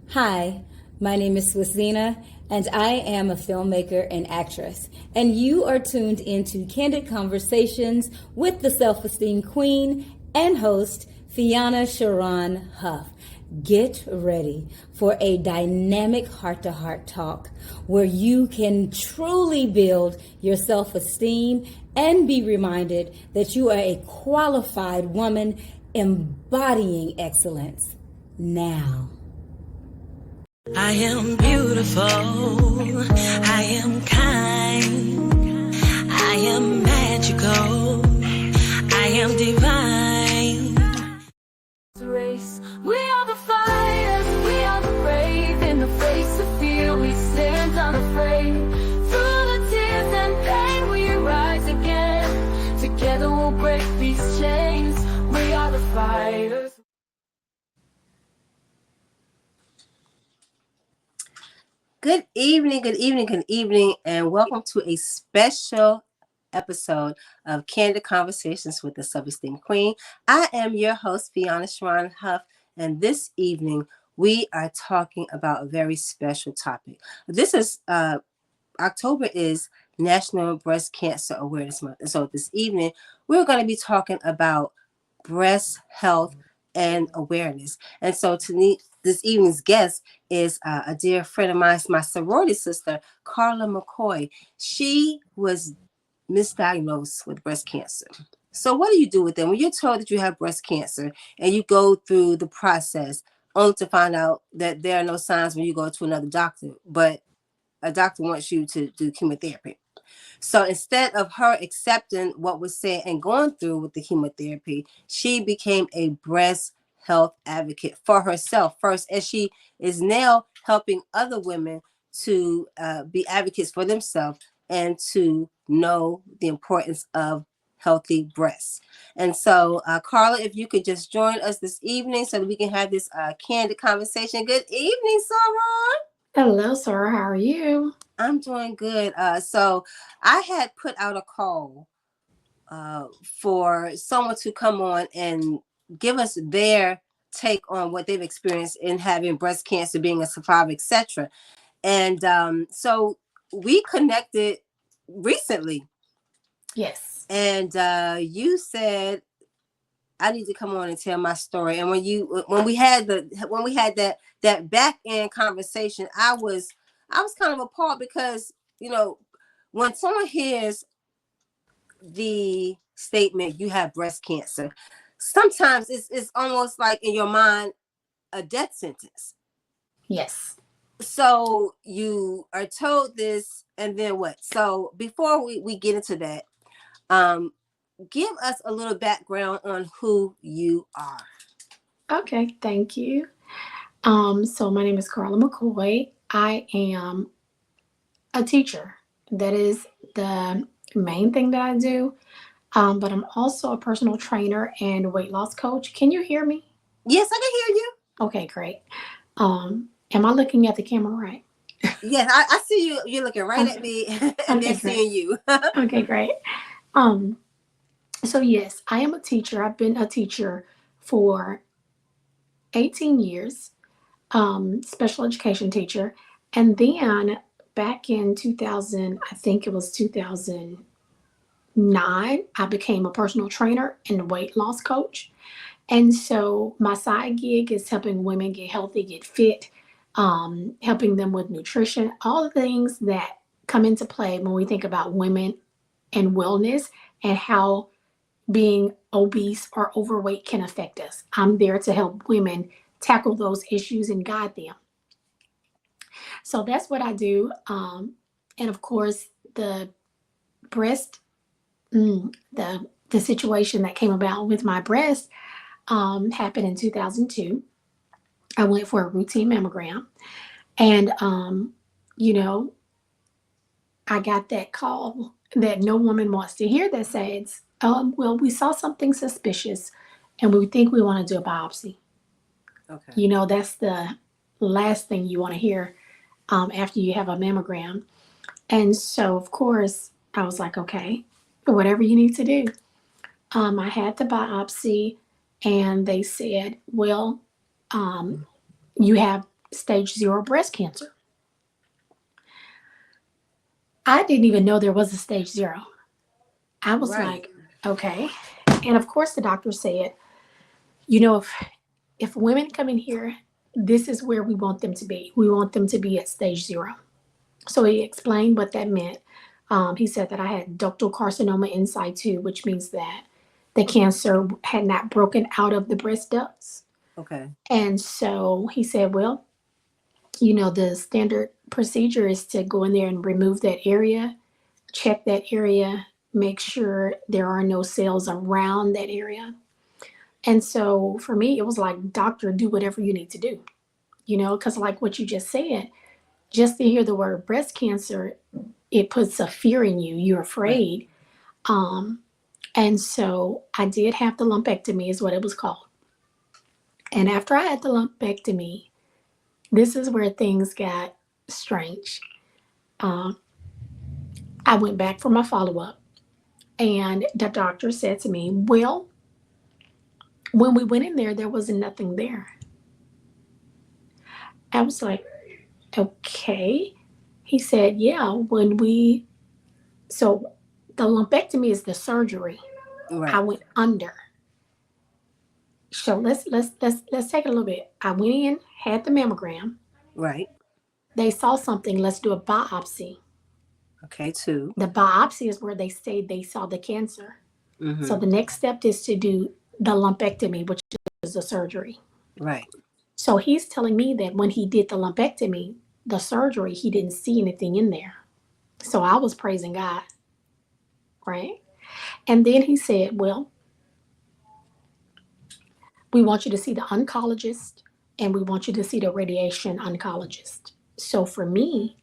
Hi, my name is Swissina, and I am a filmmaker and actress. And you are tuned into Candid Conversations with the Self-Esteem Queen and host, Fiona Sharon Huff. Get ready for a dynamic heart-to-heart talk where you can truly build your self-esteem and be reminded that you are a qualified woman embodying excellence now. I am beautiful, I am kind, I am magical, I am divine. Race. We are the fighters, we are the brave. In the face of fear we stand unafraid. Through the tears and pain we rise again. Together we'll break these chains. We are the fighters. Good evening, good evening, good evening, and welcome to a special episode of Candid Conversations with the Self-Esteem Queen. I am your host, Fiona Sharon Huff, and this evening we are talking about a very special topic. This is October is National Breast Cancer Awareness Month, and so this evening we're going to be talking about breast health and awareness. And so this evening's guest is a dear friend of mine, my sorority sister, Karla McCoy. She was misdiagnosed with breast cancer. So what do you do with them when you're told that you have breast cancer and you go through the process only to find out that there are no signs when you go to another doctor, but a doctor wants you to do chemotherapy? So instead of her accepting what was said and going through with the chemotherapy, she became a breast health advocate for herself first, and she is now helping other women to be advocates for themselves and to know the importance of healthy breasts. And so, Karla, if you could just join us this evening so that we can have this candid conversation. Good evening, Sarah. Hello, sir. How are you? I'm doing good. So I had put out a call for someone to come on and give us their take on what they've experienced in having breast cancer, being a survivor, etc. And so we connected recently. Yes. And you said I need to come on and tell my story. And when we had that back end conversation, I was kind of appalled because, when someone hears the statement you have breast cancer, sometimes it's almost like in your mind a death sentence. Yes. So you are told this, and then what? So before we get into that, give us a little background on who you are. Okay, thank you. So my name is Karla McCoy. I am a teacher. That is the main thing that I do. But I'm also a personal trainer and weight loss coach. Can you hear me? Yes, I can hear you. Okay, great. Am I looking at the camera right? Yes, I see you. You're looking right at me, and they're seeing you. Okay, great. So yes, I am a teacher. I've been a teacher for 18 years, special education teacher. And then back in 2000, I think it was 2009, I became a personal trainer and weight loss coach. And so my side gig is helping women get healthy, get fit, helping them with nutrition, all the things that come into play when we think about women and wellness and how being obese or overweight can affect us. I'm there to help women tackle those issues and guide them. So that's what I do. And of course, the breast, the situation that came about with my breast happened in 2002. I went for a routine mammogram, and I got that call that no woman wants to hear that says, well, we saw something suspicious and we think we want to do a biopsy. Okay. That's the last thing you want to hear after you have a mammogram. And so, of course, I was like, okay, whatever you need to do. I had the biopsy and they said, well, you have stage 0 breast cancer. I didn't even know there was a stage 0. I was Right. like, okay. And of course, the doctor said, you know, if women come in here, this is where we want them to be. We want them to be at stage 0. So he explained what that meant. He said that I had ductal carcinoma in situ, which means that the cancer had not broken out of the breast ducts. Okay. And so he said, well, you know, the standard procedure is to go in there and remove that area, check that area, make sure there are no cells around that area. And so for me, it was like, doctor, do whatever you need to do, you know, because like what you just said, just to hear the word breast cancer, it puts a fear in you. You're Right. afraid. And so I did have the lumpectomy, is what it was called. And after I had the lumpectomy, this is where things got strange. I went back for my follow up, and the doctor said to me, well, when we went in there, there was nothing there. I was like, okay. He said, yeah, so the lumpectomy is the surgery. Right. I went under. So let's take it a little bit. I went in, had the mammogram. Right. They saw something. Let's do a biopsy. Okay. 2. The biopsy is where they say they saw the cancer. So Mm-hmm. the next step is to do the lumpectomy, which is the surgery. Right. So he's telling me that when he did the lumpectomy, the surgery, he didn't see anything in there. So I was praising God, right? And then he said, well, we want you to see the oncologist and we want you to see the radiation oncologist. So for me,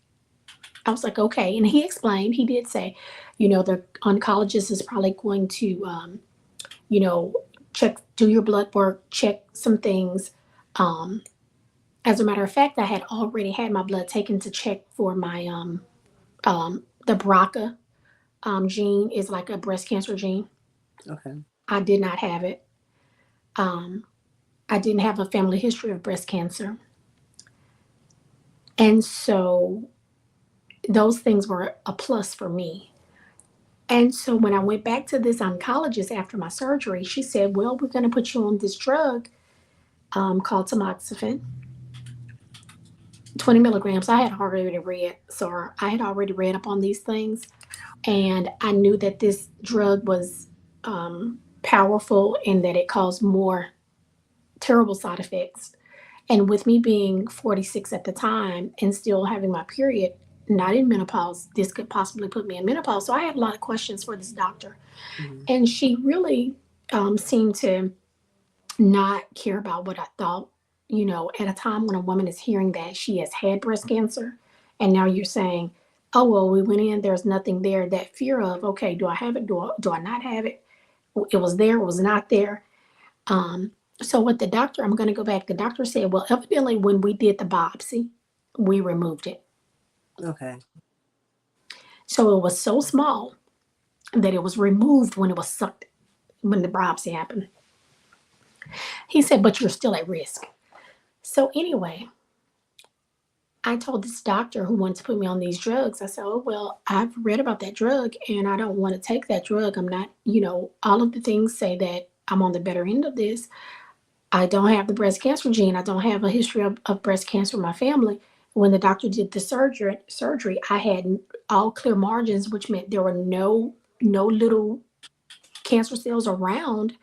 I was like, okay. And he explained, he did say, you know, the oncologist is probably going to, you know, do your blood work, check some things. As a matter of fact, I had already had my blood taken to check for my, the BRCA gene is like a breast cancer gene. Okay. I did not have it. I didn't have a family history of breast cancer. And so those things were a plus for me. And so when I went back to this oncologist after my surgery, she said, well, we're going to put you on this drug called tamoxifen, 20 milligrams. I had already read up on these things. And I knew that this drug was powerful and that it caused more terrible side effects. And with me being 46 at the time and still having my period, not in menopause, this could possibly put me in menopause. So I had a lot of questions for this doctor. Mm-hmm. And she really seemed to not care about what I thought, you know, at a time when a woman is hearing that she has had breast cancer. And now you're saying, oh, well, we went in, there's nothing there. That fear of, okay, do I have it? Do I not have it? It was there, it was not there. So with the doctor, I'm going to go back. The doctor said, well, evidently when we did the biopsy, we removed it. Okay. So it was so small that it was removed when it was sucked, when the biopsy happened. He said, but you're still at risk. So anyway, I told this doctor who wanted to put me on these drugs, I said, oh, well, I've read about that drug and I don't want to take that drug. I'm not, you know, all of the things say that I'm on the better end of this. I don't have the breast cancer gene. I don't have a history of breast cancer in my family. When the doctor did the surgery, I had all clear margins, which meant there were no little cancer cells around.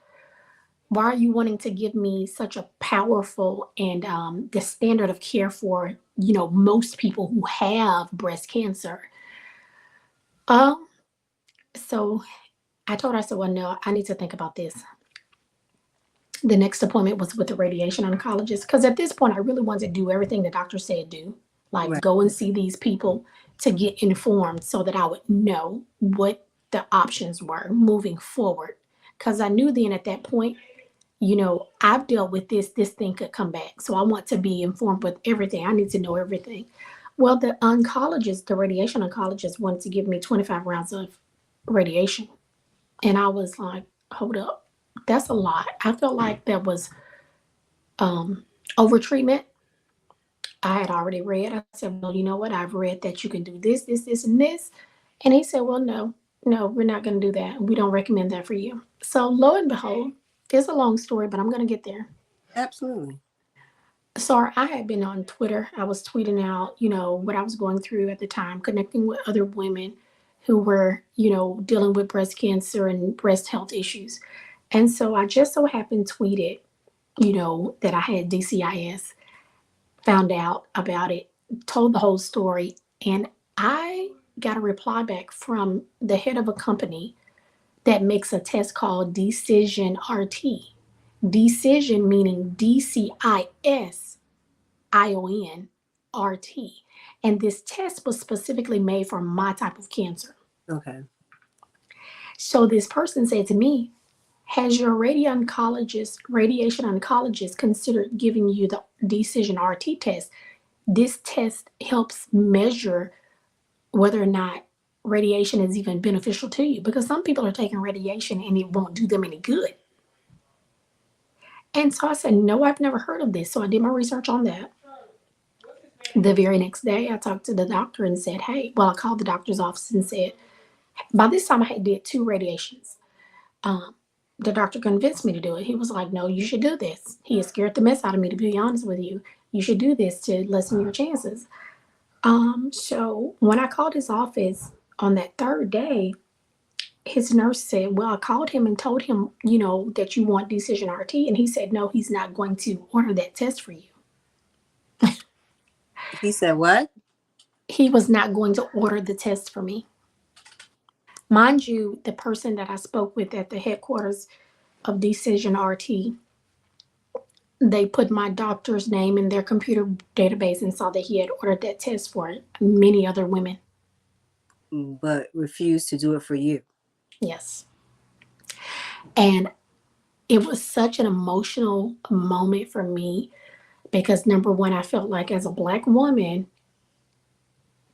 Why are you wanting to give me such a powerful and the standard of care for, you know, most people who have breast cancer? So I told her, I said, well, no, I need to think about this. The next appointment was with the radiation oncologist because at this point I really wanted to do everything the doctor said do, like Right. go and see these people to get informed so that I would know what the options were moving forward. Because I knew then at that point, you know, I've dealt with this thing could come back. So I want to be informed with everything. I need to know everything. Well, the oncologist, the radiation oncologist wanted to give me 25 rounds of radiation. And I was like, hold up. That's a lot. I felt like that was over treatment. I had already read. I said, well, you know what? I've read that you can do this, this, this, and this. And he said, well, no, we're not going to do that. We don't recommend that for you. So lo and behold, it's a long story, but I'm going to get there. Absolutely. So I had been on Twitter. I was tweeting out, what I was going through at the time, connecting with other women who were, dealing with breast cancer and breast health issues. And so I just so happened tweeted, that I had DCIS, found out about it, told the whole story, and I got a reply back from the head of a company that makes a test called Decision RT. Decision meaning DCISION RT. And this test was specifically made for my type of cancer. Okay. So this person said to me, has your radiation oncologist considered giving you the Decision RT test? This test helps measure whether or not radiation is even beneficial to you, because some people are taking radiation and it won't do them any good. And so I said, no, I've never heard of this. So I did my research on that. The very next day, I talked to the doctor and said, I called the doctor's office and said, by this time I had did 2 radiations. The doctor convinced me to do it. He was like, no, you should do this. He has scared the mess out of me, to be honest with you. You should do this to lessen your chances. So when I called his office on that 3rd day, his nurse said, well, I called him and told him, that you want Decision RT. And he said, no, he's not going to order that test for you. He said what? He was not going to order the test for me. Mind you, the person that I spoke with at the headquarters of Decision RT, they put my doctor's name in their computer database and saw that he had ordered that test for many other women. But refused to do it for you. Yes. And it was such an emotional moment for me because, number one, I felt like as a Black woman,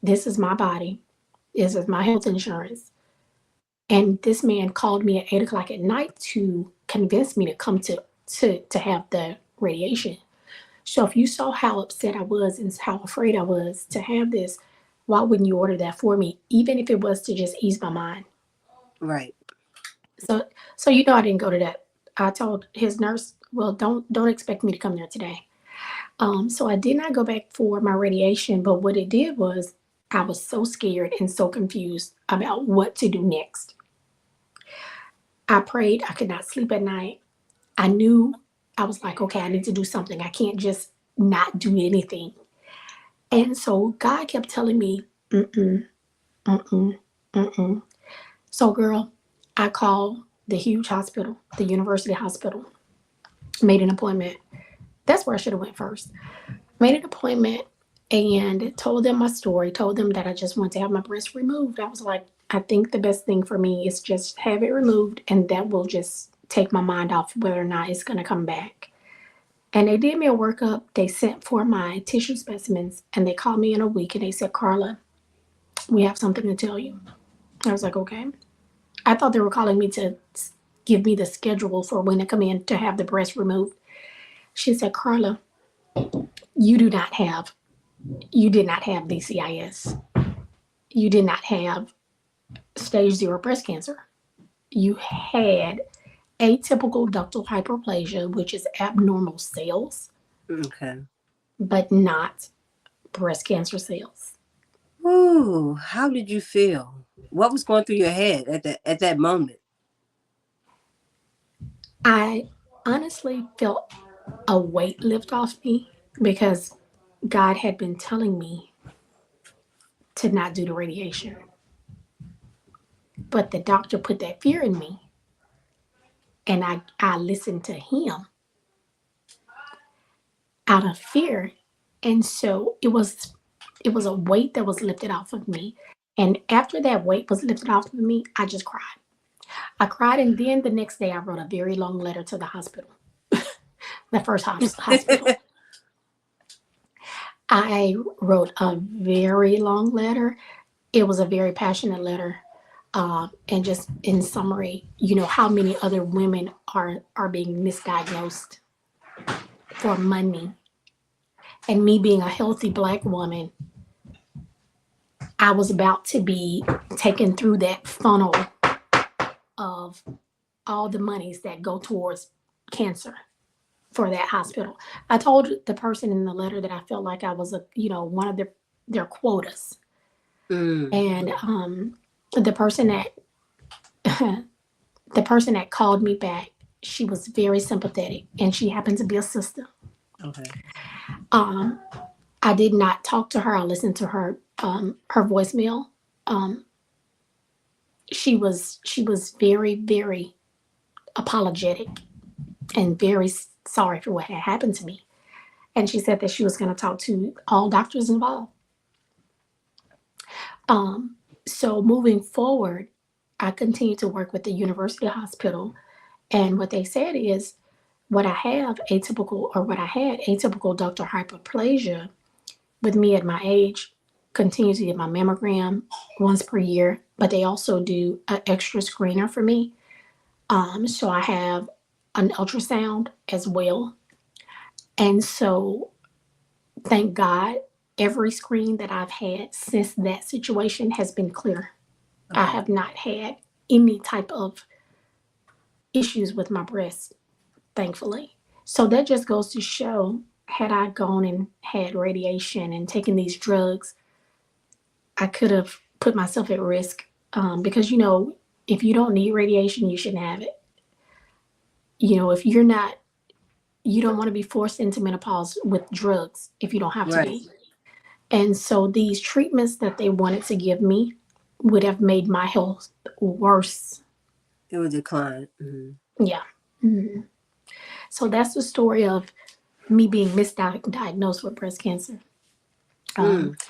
this is my body. This is my health insurance. And this man called me at 8 o'clock at night to convince me to come to have the radiation. So if you saw how upset I was and how afraid I was to have this, why wouldn't you order that for me, even if it was to just ease my mind? Right. So I didn't go to that. I told his nurse, well, don't expect me to come there today. So I did not go back for my radiation, but what it did was I was so scared and so confused about what to do next. I prayed. I could not sleep at night. I knew, I was like, okay, I need to do something. I can't just not do anything. And so God kept telling me, mm-mm, mm-mm, mm-mm. So girl, I called the huge hospital, the university hospital, made an appointment. That's where I should have went first. Made an appointment and told them my story, told them that I just want to have my breast removed. I was like, I think the best thing for me is just have it removed, and that will just take my mind off whether or not it's going to come back. And they did me a workup. They sent for my tissue specimens, and they called me in a week, and they said, Karla, we have something to tell you. I was like, okay. I thought they were calling me to give me the schedule for when to come in to have the breast removed. She said, Karla, you did not have DCIS. You did not have stage 0 breast cancer. You had atypical ductal hyperplasia, which is abnormal cells, Okay. but not breast cancer cells. Ooh, how did you feel? What was going through your head at that moment? I honestly felt a weight lift off me because God had been telling me to not do the radiation. But the doctor put that fear in me, and I listened to him out of fear. And so it was a weight that was lifted off of me. And after that weight was lifted off of me, I just cried. I cried, and then the next day I wrote a very long letter to the hospital, the first hospital. I wrote a very long letter. It was a very passionate letter. And just in summary, how many other women are being misdiagnosed for money. And me being a healthy Black woman, I was about to be taken through that funnel of all the monies that go towards cancer for that hospital. I told the person in the letter that I felt like I was one of their quotas. Mm. And the person that the person that called me back, she was very sympathetic, and she happened to be a sister. Okay. Um, I did not talk to her. I listened to her voicemail. Um, she was very, very apologetic and very sorry for what had happened to me. And she said that she was going to talk to all doctors involved. So moving forward, I continued to work with the university hospital, and what they said is what I have atypical or what I had atypical ductal hyperplasia with me at my age. Continue to get my mammogram once per year, but they also do an extra screener for me. So I have an ultrasound as well. And so thank God, every screen that I've had since that situation has been clear. I Okay. have not had any type of issues with my breast, thankfully. So that just goes to show, had I gone and had radiation and taken these drugs, I could have put myself at risk, because if you don't need radiation, you shouldn't have it. If you're not, you don't want to be forced into menopause with drugs if you don't have to Right. be. And so these treatments that they wanted to give me would have made my health worse. It would decline. Mm. Yeah. Mhm. So that's the story of me being misdiagnosed with breast cancer. Um, Mm.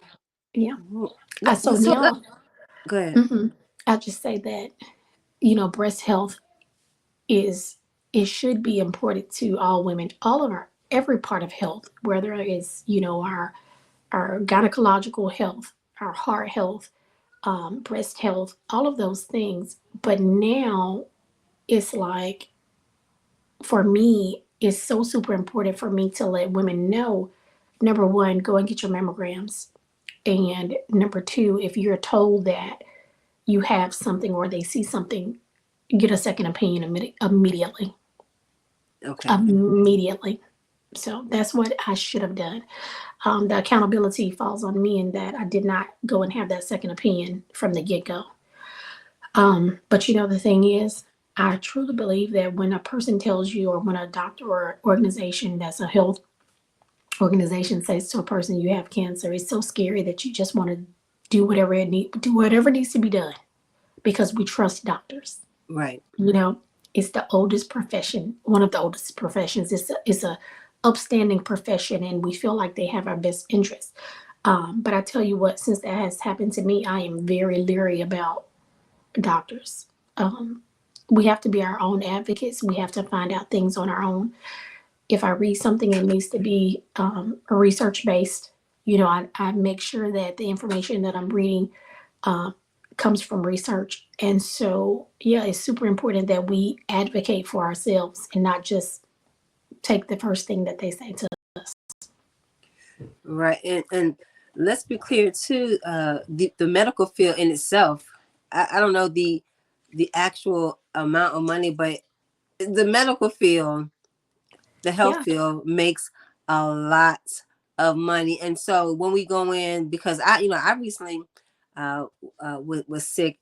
yeah. Well, So so now, go ahead. mhm, I'll just say that, breast health is, it should be important to all women, all of every part of health, whether it's, our gynecological health, our heart health, breast health, all of those things. But now it's like, for me, it's so super important for me to let women know, number one, go and get your mammograms. And number two, if you're told that you have something or they see something, get a second opinion immediately. Okay. Immediately. So that's what I should have done. The accountability falls on me in that I did not go and have that second opinion from the get go. But the thing is, I truly believe that when a person tells you, or when a doctor or organization that's a health organization says to a person you have cancer, it's so scary that you just want to do whatever needs to be done, because we trust doctors. Right. You know, it's the oldest profession, one of the oldest professions. It's a upstanding profession, and we feel like they have our best interests. But I tell you what, since that has happened to me, I am very leery about doctors. Um, we have to be our own advocates. We have to find out things on our own. If I read something, it needs to be research based. I make sure that the information that I'm reading uh, comes from research. And so, yeah, it's super important that we advocate for ourselves and not just take the first thing that they say to us. Right. And let's be clear too. The medical field in itself. I don't know the actual amount of money, but the medical field, the health Yeah, field makes a lot of money. And so when we go in, because I recently was sick.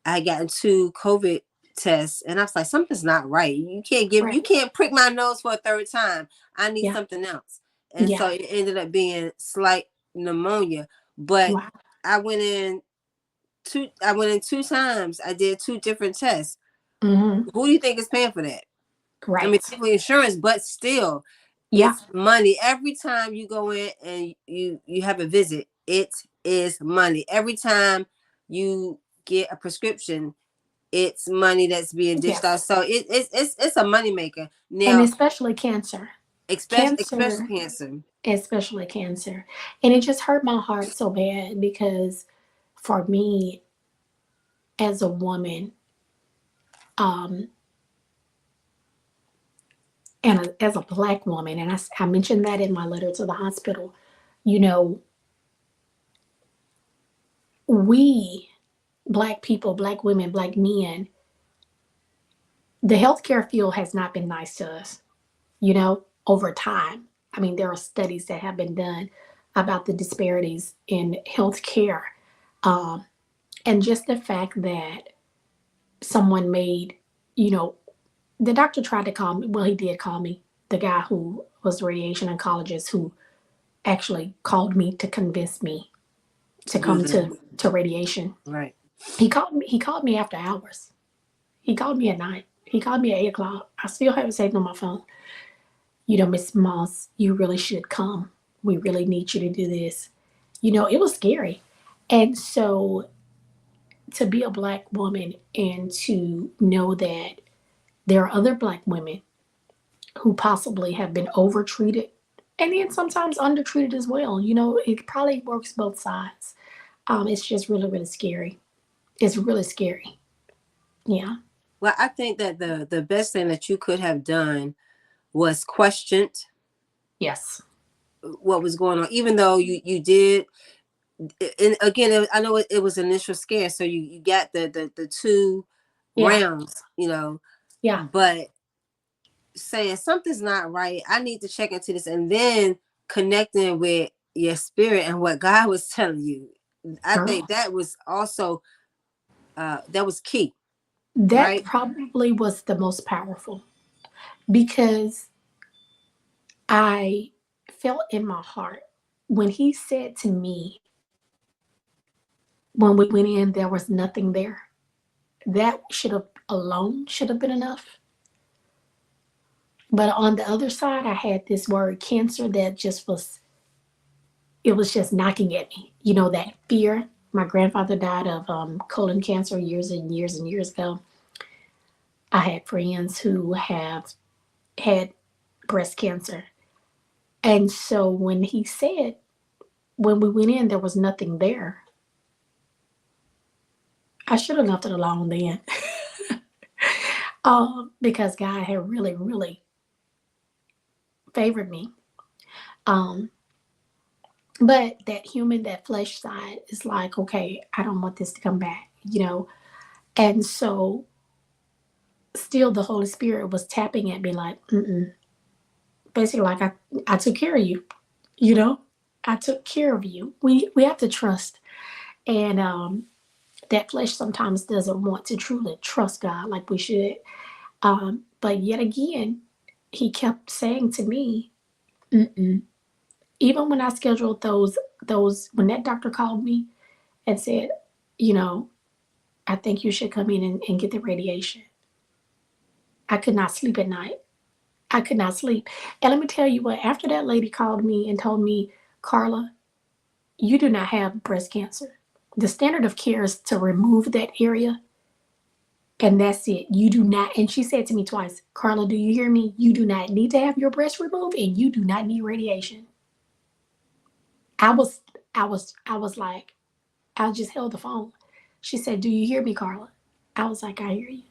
I got into COVID tests, and I was like, something's not right. You right. can't prick my nose for a third time. I need Yeah, something else. And yeah. so it ended up being slight pneumonia. But Wow. I went in two times. I did two different tests. Hmm. Who do you think is paying for that? I mean, Right. typically insurance, but still, Yeah. it's money. Every time you go in and you have a visit, it is money. Every time you get a prescription, it's money that's being dished out. Yes. So it's a money maker. And Now, especially cancer. especially Cancer, cancer. especially cancer. And it just hurt my heart so bad because for me as a woman, um, And as a Black woman, and I mentioned that in my letter to the hospital, you know, we, Black people, Black women, Black men, the healthcare field has not been nice to us, over time. I mean, there are studies that have been done about the disparities in healthcare. Um, and just the fact that someone made, you know, the doctor tried to call me. Well, he did call me. The guy who was a radiation oncologist who actually called me to convince me to To do come the to radiation. right. He called me. He called me after hours. He called me at night. He called me at 8 o'clock. I still have it saved on my phone. Miss Moss, you really should come. We really need you to do this. It was scary. And so to be a Black woman and to know that there are other Black women who possibly have been overtreated and then sometimes undertreated as well. It probably works both sides. It's just really, really scary. It's really scary. Yeah. Well, I think that the best thing that you could have done was questioned Yes. what was going on, even though you did. And again, I know it was initial scare, so you got the two Yeah. rounds, Yeah. but saying something's not right, I need to check into this, and then connecting with your spirit and what God was telling you. I Girl, think that was also that was key, that right? probably was the most powerful because I felt in my heart when he said to me, when we went in, there was nothing there. That should have been enough. But on the other side, I had this word cancer that it was just knocking at me. That fear. My grandfather died of colon cancer years and years and years ago. I had friends who have had breast cancer. And so when he said, when we went in, there was nothing there, I should have left it alone then. Because God had really, really favored me. Um, but that flesh side is like, okay, I don't want this to come back. And so still the Holy Spirit was tapping at me like, mm-mm. Basically like I took care of you, I took care of you. We have to trust. And that flesh sometimes doesn't want to truly trust God like we should. But yet again, he kept saying to me, mm-mm. Even when I scheduled when that doctor called me and said, I think you should come in and get the radiation. I could not sleep at night. I could not sleep. And let me tell you what, after that lady called me and told me, Karla, you do not have breast cancer. The standard of care is to remove that area. And that's it. You do not, and she said to me twice, Karla, do you hear me? You do not need to have your breast removed and you do not need radiation. I was like, I just held the phone. She said, do you hear me, Karla? I was like, I hear you.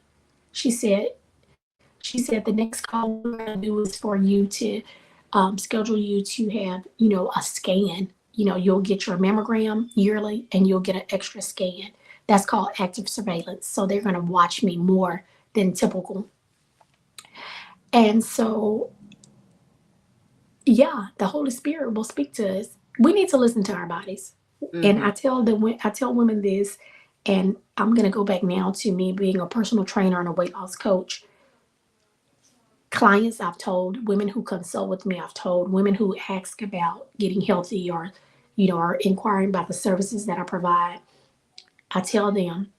She said, the next call we're going to do is for you to schedule you to have, a scan. You'll get your mammogram yearly and you'll get an extra scan. That's called active surveillance. So they're going to watch me more than typical. And so, yeah, the Holy Spirit will speak to us. We need to listen to our bodies. Mm-hmm. And I tell women this, and I'm going to go back now to me being a personal trainer and a weight loss coach. Clients I've told, women who consult with me, I've told women who ask about getting healthy or, are inquiring about the services that I provide. I tell them,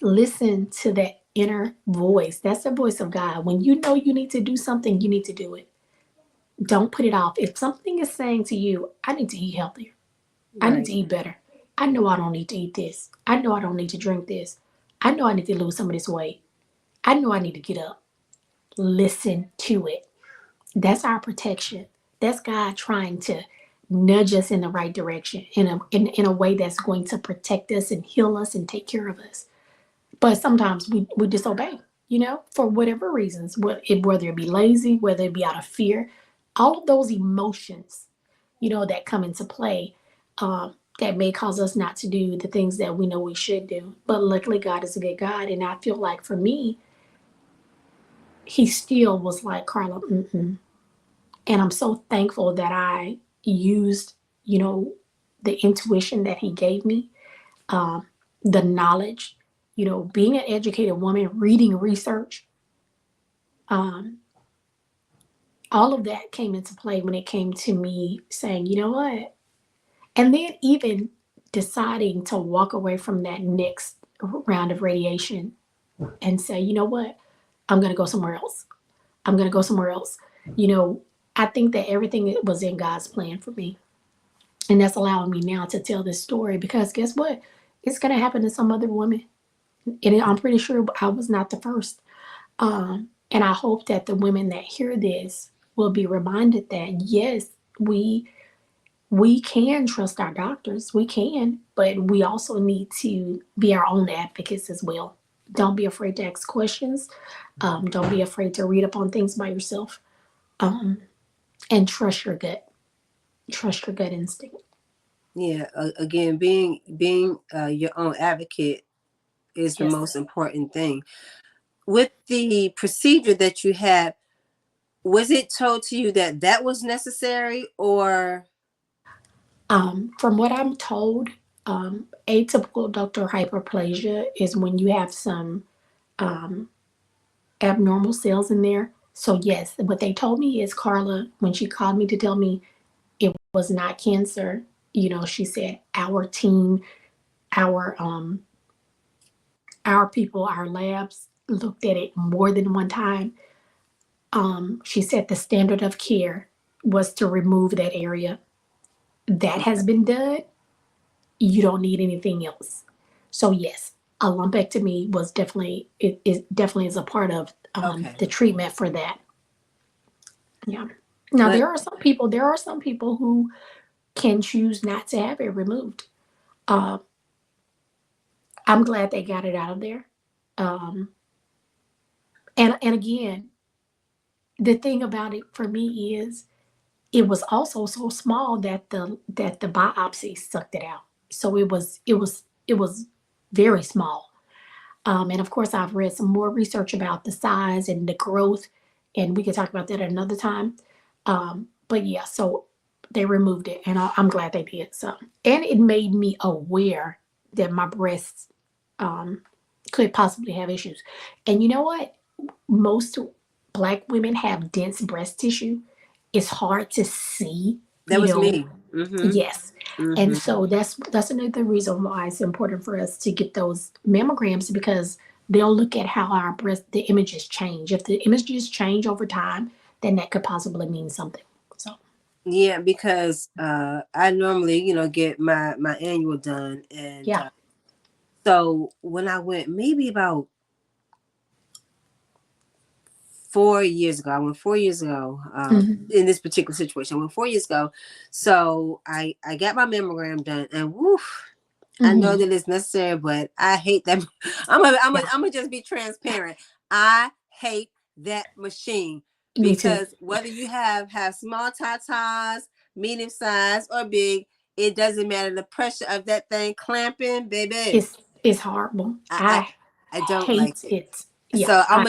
listen to that inner voice. That's the voice of God. When you know you need to do something, you need to do it. Don't put it off. If something is saying to you, I need to eat healthier. Right. I need to eat better. I know I don't need to eat this. I know I don't need to drink this. I know I need to lose some of this weight. I know I need to get up. Listen to it. That's our protection. That's God trying to nudge us in the right direction in a way that's going to protect us and heal us and take care of us. But sometimes we disobey. for whatever reasons, whether it be lazy, whether it be out of fear, all of those emotions, that come into play, that may cause us not to do the things that we know we should do. But luckily, God is a good God. And I feel like for me, He still was like, Karla, mm-mm. And I'm so thankful that I used, the intuition that He gave me, um, the knowledge, being an educated woman, reading research, um, all of that came into play when it came to me saying, you know what? And then even deciding to walk away from that next round of radiation and say, you know what? I'm going to go somewhere else. I'm going to go somewhere else. You know, I think that everything was in God's plan for me. And that's allowing me now to tell this story because guess what? It's going to happen to some other woman. And I'm pretty sure I was not the first. And I hope that the women that hear this will be reminded that yes, we can trust our doctors, we can, but we also need to be our own advocates as well. Don't be afraid to ask questions. Don't be afraid to read up on things by yourself, and trust your gut. Trust your gut instinct. Yeah. Again, being your own advocate is the Yes. most important thing. With the procedure that you had, was it told to you that that was necessary or? From what I'm told, atypical ductal hyperplasia is when you have some abnormal cells in there. So yes, what they told me is Karla, when she called me to tell me it was not cancer, she said our team, our our people, our labs looked at it more than one time. She said the standard of care was to remove that area. That has been done. You don't need anything else. So yes, a lumpectomy was definitely it definitely is a part of Okay. the treatment for that. Yeah. Now But there are some people who can choose not to have it removed. Uh, I'm glad they got it out of there. Um, and again, the thing about it for me is it was also so small that the biopsy sucked it out. So it was very small. And of course, I've read some more research about the size and the growth, and we can talk about that another time. But yeah, so they removed it, and I'm glad they did. So, and it made me aware that my breasts um, could possibly have issues. And you know what? Most Black women have dense breast tissue. It's hard to see, that was me. Mm-hmm. yes. And Mm-hmm. so that's another reason why it's important for us to get those mammograms because they'll look at how our the images change. If the images change over time, then that could possibly mean something. So Yeah, because I normally, get my annual done, and yeah. so when I went, maybe about 4 years ago, I went 4 years ago. Hmm. In this particular situation, I went 4 years ago. So I got my mammogram done, and woof. I know Hmm. that it's necessary, but I hate that. I'm gonna just be transparent. I hate that machine Me too. because whether you have small tatas, medium size, or big, it doesn't matter. The pressure of that thing clamping, baby. It's horrible. I I, I I don't like hate it. it. Yeah. So I'm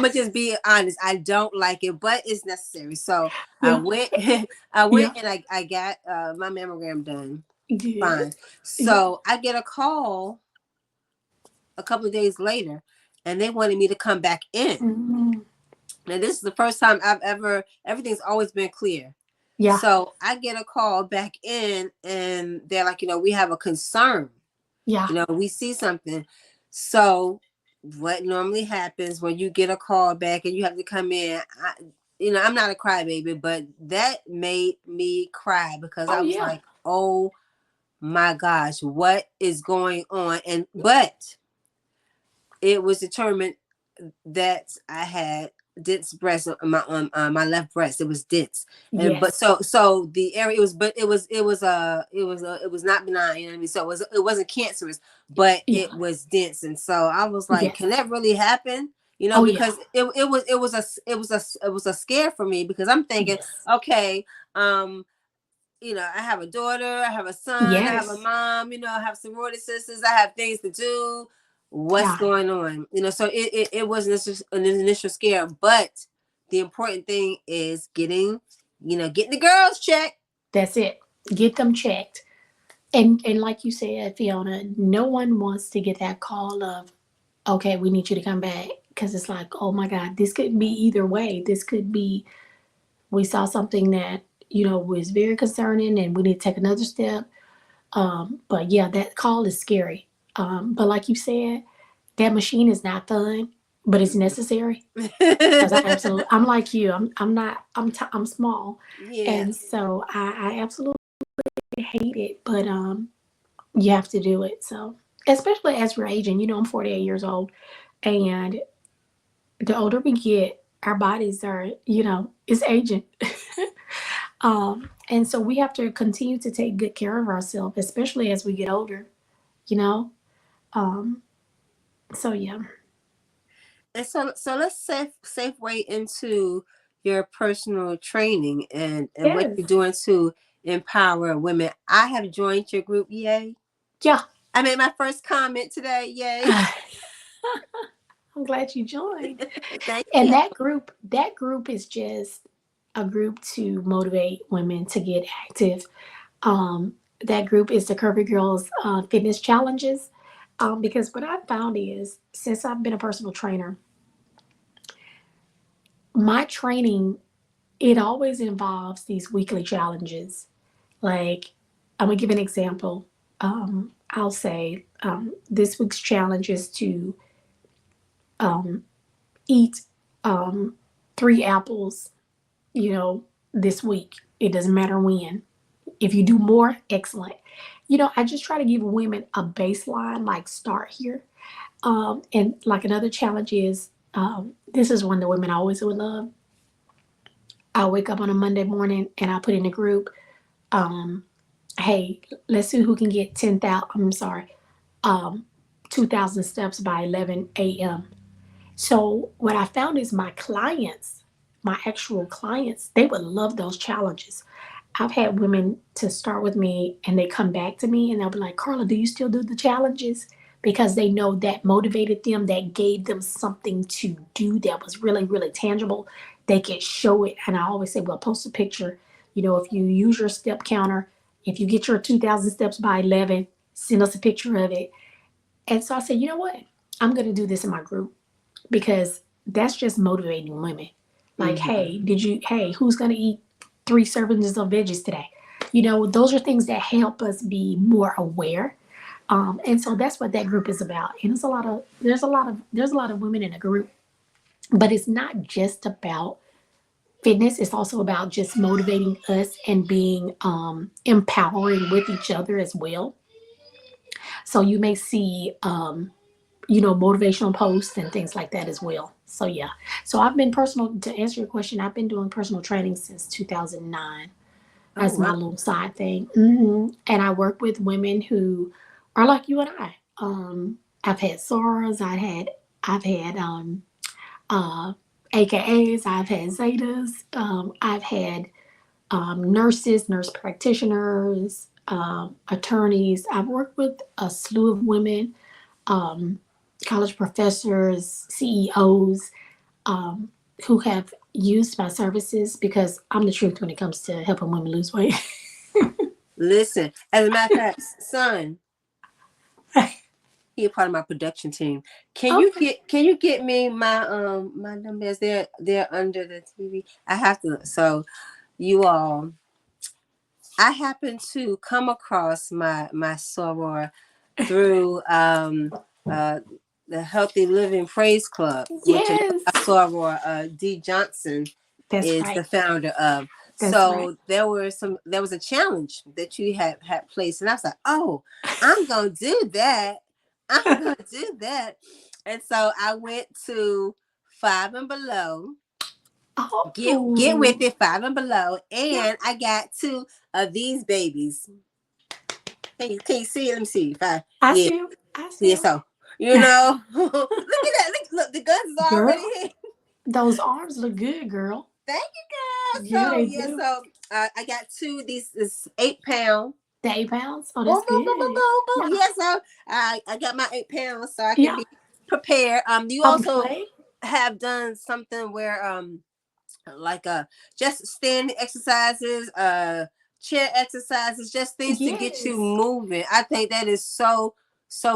gonna just be honest. I don't like it, but it's necessary. So I Yeah. went I Yeah. went and I got my mammogram done. Good. Fine. Yeah. So I get a call a couple of days later, and they wanted me to come back in. Mhm. Now this is the first time I've ever. Everything's always been clear. Yeah. So I get a call back in, and they're like, we have a concern. Yeah. We see something. So what normally happens when you get a call back and you have to come in, I'm not a crybaby, but that made me cry because Oh I was yeah. like, oh my gosh, what is going on? But it was determined that I had dense breast on my left breast. It was dense, and but Yes. so the area it was not benign. You know what I mean? So it wasn't cancerous, but Yeah. it was dense, and so I was like, Yes. can that really happen? Oh, because it was a scare for me, because I'm thinking, Yes. okay, I have a daughter, I have a son, I have a mom, I have sorority sisters, I have things to do. What's going on? So it wasn't an initial scare, but the important thing is getting the girls checked. That's it. Get them checked. And like you said, Fiona, no one wants to get that call of, okay, we need you to come back. Because it's like, oh my God, this could be either way. This could be, we saw something that, was very concerning and we need to take another step. But yeah, that call is scary. But like you said, that machine is not fun, but it's necessary. Because I'm like you. I'm small, and so I absolutely hate it. But you have to do it. So especially as we're aging, I'm 48 years old, and the older we get, our bodies are, it's aging. And so we have to continue to take good care of ourselves, especially as we get older, you know. Um, so yeah. And so let's segue into your personal training and what Yes. you're doing to empower women. I have joined your group, yay. Yeah. I made my first comment today, yay. I'm glad you joined. Thank And you. that group is just a group to motivate women to get active. That group is the Curvy Girls Fitness Challenges. Because what I found is, since I've been a personal trainer, my training, it always involves these weekly challenges. Like, I'm gonna give an example. I'll say this week's challenge is to eat 3 apples, this week. It doesn't matter when. If you do more, excellent. I just try to give women a baseline, like start here. And like another challenge is, this is one the women always would love. I wake up on a Monday morning and I put in a group, hey, let's see who can get 10,000, I'm sorry, 2,000 steps by 11 a.m. So what I found is my clients, my actual clients, they would love those challenges. I've had women to start with me and they come back to me and they'll be like, Karla, do you still do the challenges? Because they know that motivated them, that gave them something to do that was really, really tangible. They can show it. And I always say, well, post a picture. If you use your step counter, if you get your 2,000 steps by 11, send us a picture of it. And so I said, you know what? I'm going to do this in my group, because that's just motivating women. Like, hey, who's going to eat 3 servings of veggies today? Those are things that help us be more aware. And so that's what that group is about. And there's a lot of women in a group, but it's not just about fitness. It's also about just motivating us and being empowering with each other as well. So you may see motivational posts and things like that as well. So yeah. So to answer your question, I've been doing personal training since 2009 as my little side thing. And I work with women who are like you and I. I've had SORAs, I've had AKAs, I've had Zetas, I've had nurses, nurse practitioners, attorneys. I've worked with a slew of women, college professors, CEOs, who have used my services, because I'm the truth when it comes to helping women lose weight. Listen, as a matter of fact, son, he a part of my production team. Can you get me my numbers? They're under the TV. I have to. So you all, I happen to come across my soror through the Healthy Living Praise Club, which Yes, soror D Johnson that's is right. the founder of. That's So right. there was a challenge that you had placed, and I was like, oh, I'm gonna do that. I'm gonna do that. And so I went to Five and Below. Get with Oh, it, Five and Below, yeah. and I got 2 of these babies. Can you see it? Let me see. I Yeah, see him. I see yeah. him. So You know, look at that. Look, the guns is already Girl, hit. those arms look good, girl. Thank you, girl. Yeah, So they yeah, do. so I got two. These is 8 pound. The 8 pounds. Oh, Boom, that's boom, boom, boom, good. boom, boom. Yeah. Yeah, so I got my 8 pounds, so I can Yeah. be prepared. You also Okay. have done something where like just standing exercises, chair exercises, just things to get you Yes. moving. I think that is so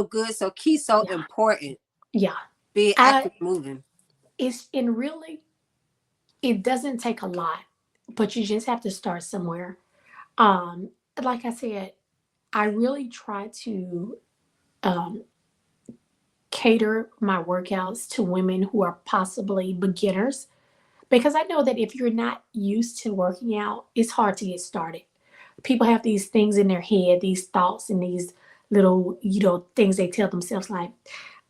good, so key, so Yeah. important. Yeah. Being I active, moving. it's in really it doesn't take a lot, but you just have to start somewhere. Um, like I said, I really try to um cater my workouts to women who are possibly beginners because I know that if you're not used to working out, it's hard to get started. People have these things in their head, these thoughts and these little, things they tell themselves like,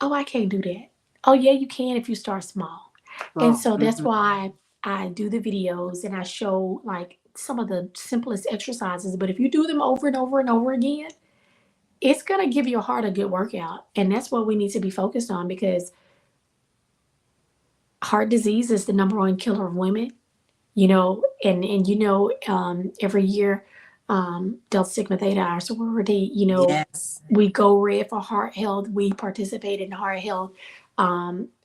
oh, I can't do that. Oh, yeah, you can if you start small. And Oh, so that's why I do the videos and I show like some of the simplest exercises. But if you do them over and over and over again, it's going to give your heart a good workout. And that's what we need to be focused on because heart disease is the number one killer of women. Every year, Delta Sigma Theta, our sorority, yes, we go red for heart health. We participate in heart health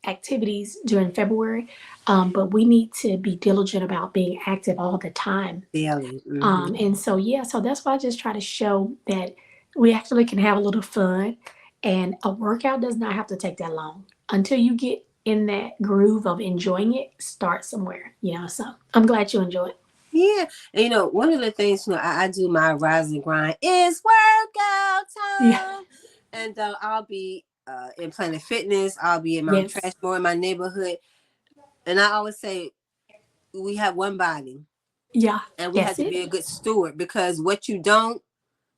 activities during February, but we need to be diligent about being active all the time. daily. And so that's why I just try to show that we actually can have a little fun, and a workout does not have to take that long. Until you get in that groove of enjoying it, start somewhere. So I'm glad you enjoy it. Yeah, and one of the things I do my rise and grind is workout Yeah. time, and I'll be in Planet Fitness. I'll be in Mount Yes. Trashmore in my neighborhood, and I always say we have one body, Yeah. and we have That's to it. be a good steward because what you don't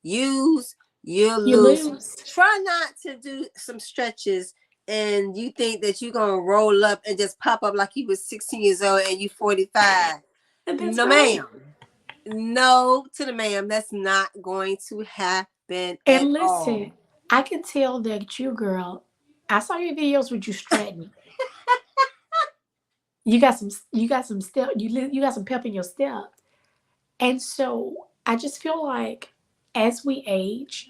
use, you'll You lose. lose. Try not to do some stretches. And you think that you're gonna roll up and just pop up like you was 16 years old and you 45. And that's No, right. ma'am. No to the ma'am. That's not going to happen at And listen, all. I can tell that you, girl, I saw your videos with you strutting. You got some step. You got some pep in your step. And so I just feel like as we age,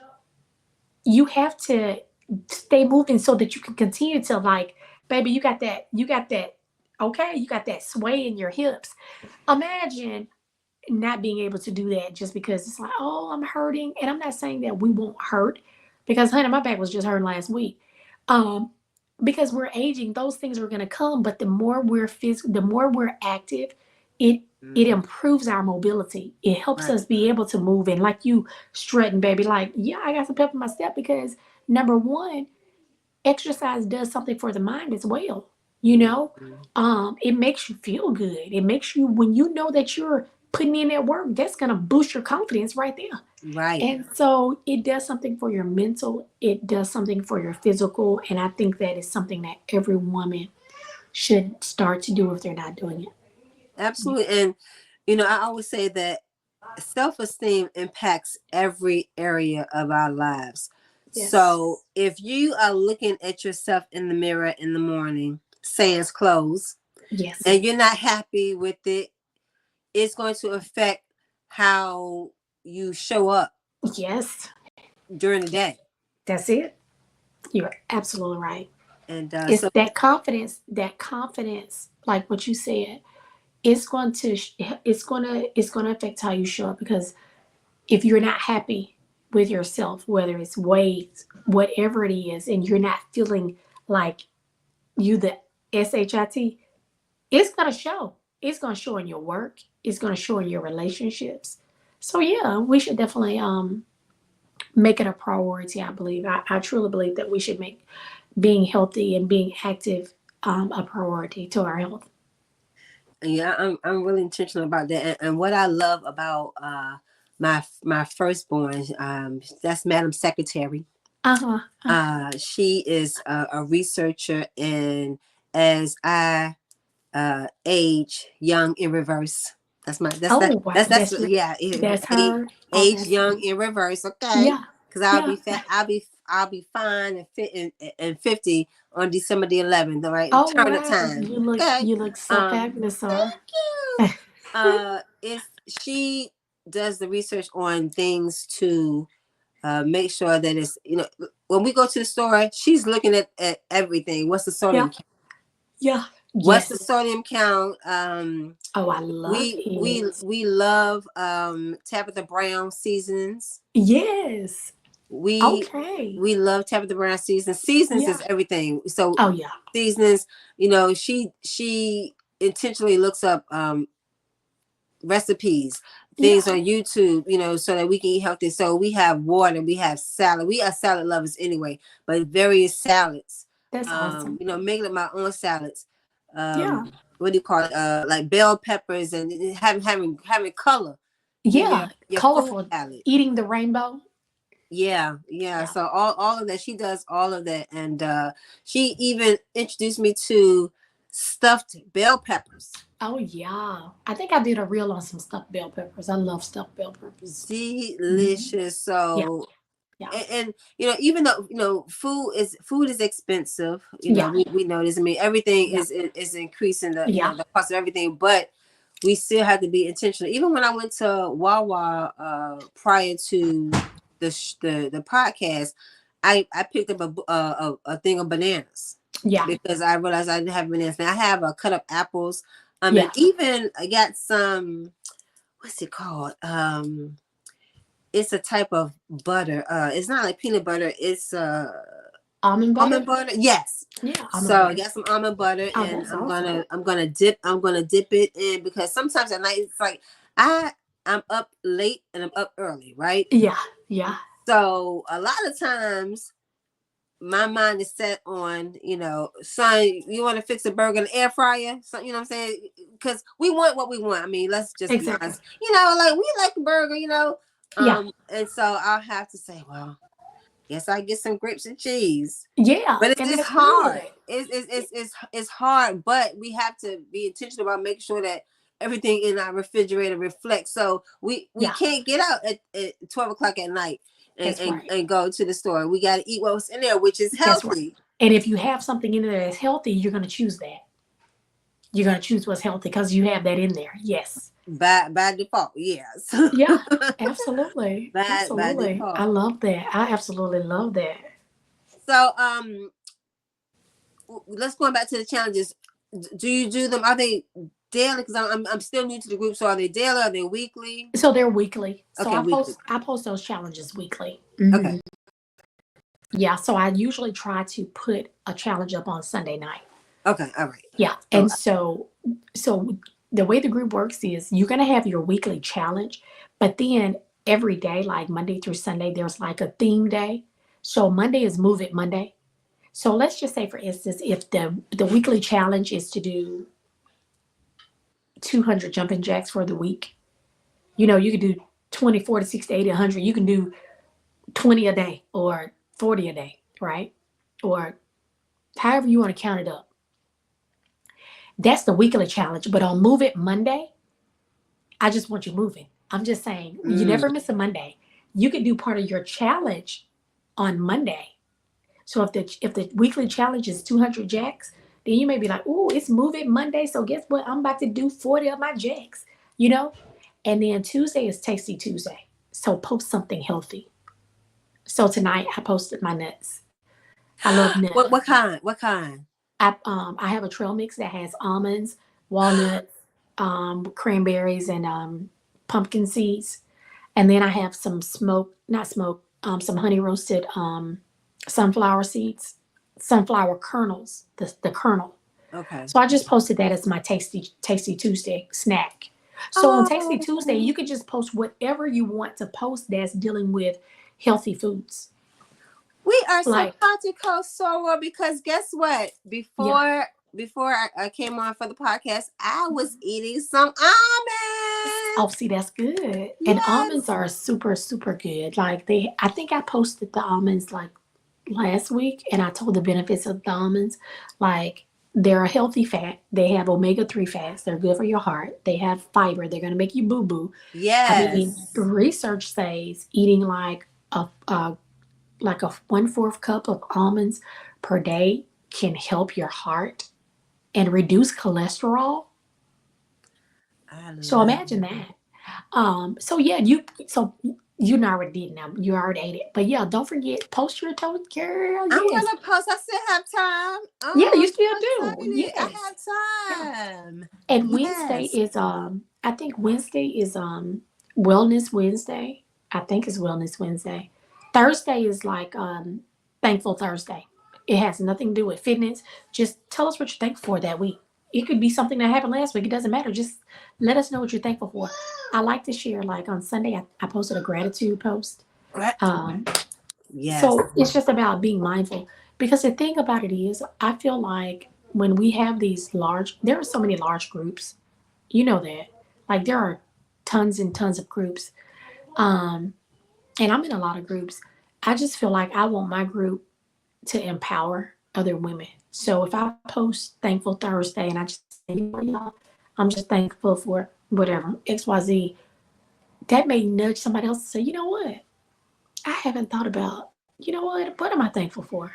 you have to stay moving so that you can continue to like, baby, you got that, okay, you got that sway in your hips. Imagine not being able to do that just because it's like, oh, I'm hurting. And I'm not saying that we won't hurt because, honey, my back was just hurting last week. Um, because we're aging, those things are going to come. But the more we're active, it it Mhm. improves our mobility. It helps Right. us be able to move. And like you strutting, baby, like, yeah, I got some pep in my step because number one, exercise does something for the mind as well. You know, Mhm. it makes you feel good. It makes you when you know that you're putting in that work, that's gonna boost your confidence right there. Right. And so it does something for your mental, it does something for your physical, and I think that is something that every woman should start to do if they're not doing it. Absolutely. And I always say that self-esteem impacts every area of our lives. Yes. So if you are looking at yourself in the mirror in the morning, sans clothes, Yes. and you're not happy with it, it's going to affect how you show up Yes. during the day. That's it. You're absolutely right. And It's that confidence, like what you said, it's going to affect how you show up because if you're not happy with yourself, whether it's weight, whatever it is, and you're not feeling like you the shit, it's going to show. It's going to show in your work. It's going to show in your relationships. So yeah, we should definitely make it a priority. I believe. I truly believe that we should make being healthy and being active a priority to our health. yeah, I'm really intentional about that. And what I love about my firstborn, that's Madam Secretary. Uh huh. She is a researcher, and as I age young in reverse. That's my Oh wow, yeah, that's age, her. Oh, age that's young in reverse. Okay, yeah, because yeah. I'll be I'll be fine and fit and 50 on December the 11th. All right, Oh turn of wow, time. Okay. you look so fabulous, sir. Thank you. If she does the research on things to make sure that it's, when we go to the store, she's looking at everything. What's the sodium Yeah. count? Yeah. What's the Yes. sodium count? Oh, I love it. We love Tabitha Brown seasonings. Yes. We Okay. we love Tabitha Brown seasonings. Seasonings Yeah. is everything. So Oh yeah. seasonings, she intentionally looks up recipes, things Yeah. on YouTube, so that we can eat healthy. So we have water, we have salad. We are salad lovers anyway, but various salads. That's awesome. Making up my own salads. Yeah. What do you call it? Like bell peppers and having color in Yeah. your food Colorful. salad. Eating the rainbow. Yeah. Yeah. So all of that, she does all of that, and she even introduced me to stuffed bell peppers. Oh yeah. I think I did a reel on some stuffed bell peppers. I love stuffed bell peppers. Delicious. Yeah. So Yeah. and even though food is expensive, Yeah. we know this. I mean, everything Yeah. is increasing the Yeah. the cost of everything, but we still have to be intentional. Even when I went to Wawa prior to the podcast, I picked up a thing of bananas Yeah. because I realized I didn't have bananas. Now I have cut up apples. Yeah. And even I got some, what's it called? It's a type of butter. It's not like peanut butter. It's Almond butter. almond butter. Yes. Yeah. So I got some almond butter, Oh, and that's awesome. I'm gonna dip it in, because sometimes at night it's like I'm up late and I'm up early, right? Yeah. Yeah. So a lot of times my mind is set on, son, you want to fix a burger in the air fryer? So, you know what I'm saying? Because we want what we want. I mean, let's just be honest. Like we like a burger, Yeah. And so I'll have to say, well, guess I get some grapes and cheese. Yeah. But it's hard. Good. It's hard, but we have to be intentional about making sure that everything in our refrigerator reflects. So we can't get out at 12 o'clock at night and go to the store. We got to eat what's in there, which is healthy. Right. And if you have something in there that's healthy, you're going to choose that. You're going to choose what's healthy because you have that in there. Yes. By default, yes. Yeah, absolutely. By default. I love that. I absolutely love that. So let's go back to the challenges. Do you do them? Are they daily? Because I'm still new to the group. So are they daily? Are they weekly? So they're weekly. So okay, I post those challenges weekly. Mm-hmm. Okay. Yeah. So I usually try to put a challenge up on Sunday night. Okay. All right. Yeah. And so the way the group works is you're going to have your weekly challenge, but then every day, like Monday through Sunday, there's like a theme day. So Monday is Move It Monday. So let's just say, for instance, if the weekly challenge is to do 200 jumping jacks for the week, you can do 20, 40, 60, 80, 100. You can do 20 a day or 40 a day, right? Or however you want to count it up. That's the weekly challenge. But on Move It Monday, I just want you moving. I'm just saying, you never miss a Monday. You can do part of your challenge on Monday. So if the weekly challenge is 200 jacks, then you may be like, "Ooh, it's Move It Monday. So guess what? I'm about to do 40 of my jacks." And then Tuesday is Tasty Tuesday. So post something healthy. So tonight I posted my nuts. I love nuts. What kind? I have a trail mix that has almonds, walnuts, cranberries, and pumpkin seeds. And then I have some some honey roasted sunflower seeds, sunflower kernels, the kernel. Okay. So I just posted that as my Tasty Tuesday snack. So on Tasty Tuesday, you can just post whatever you want to post that's dealing with healthy foods. We are simpatico, Sora, because guess what? Before I came on for the podcast, I was eating some almonds. Oh, see, that's good. Yes. And almonds are super, super good. Like I think I posted the almonds like last week, and I told the benefits of the almonds. Like they're a healthy fat. They have omega-3 fats. They're good for your heart. They have fiber. They're going to make you boo-boo. Yes. I mean, research says eating like a like a 1/4 cup of almonds per day can help your heart and reduce cholesterol. I So love imagine it. that. So yeah, you already did now. You already ate it. But yeah, don't forget, post your toast, girl. I'm Yes. gonna post. I still have time. Yeah, Oh, you I'm still so do. excited. Yes. I Yeah. have time. And Wednesday Yes. is I think Wednesday is Wellness Wednesday. I think it's Wellness Wednesday. Thursday is like Thankful Thursday. It has nothing to do with fitness. Just tell us what you're thankful for that week. It could be something that happened last week. It doesn't matter. Just let us know what you're thankful for. I like to share, like on Sunday, I posted a gratitude post. Gra- Um, Yes. so it's just about being mindful. Because the thing about it is, I feel like when we have there are so many large groups. You know that. Like there are tons and tons of groups. Um, and I'm in a lot of groups. I just feel like I want my group to empower other women. So if I post Thankful Thursday and I just say, you know, y'all, I'm just thankful for whatever, XYZ, that may nudge somebody else to say, you know what? I haven't thought about, you know what am I thankful for?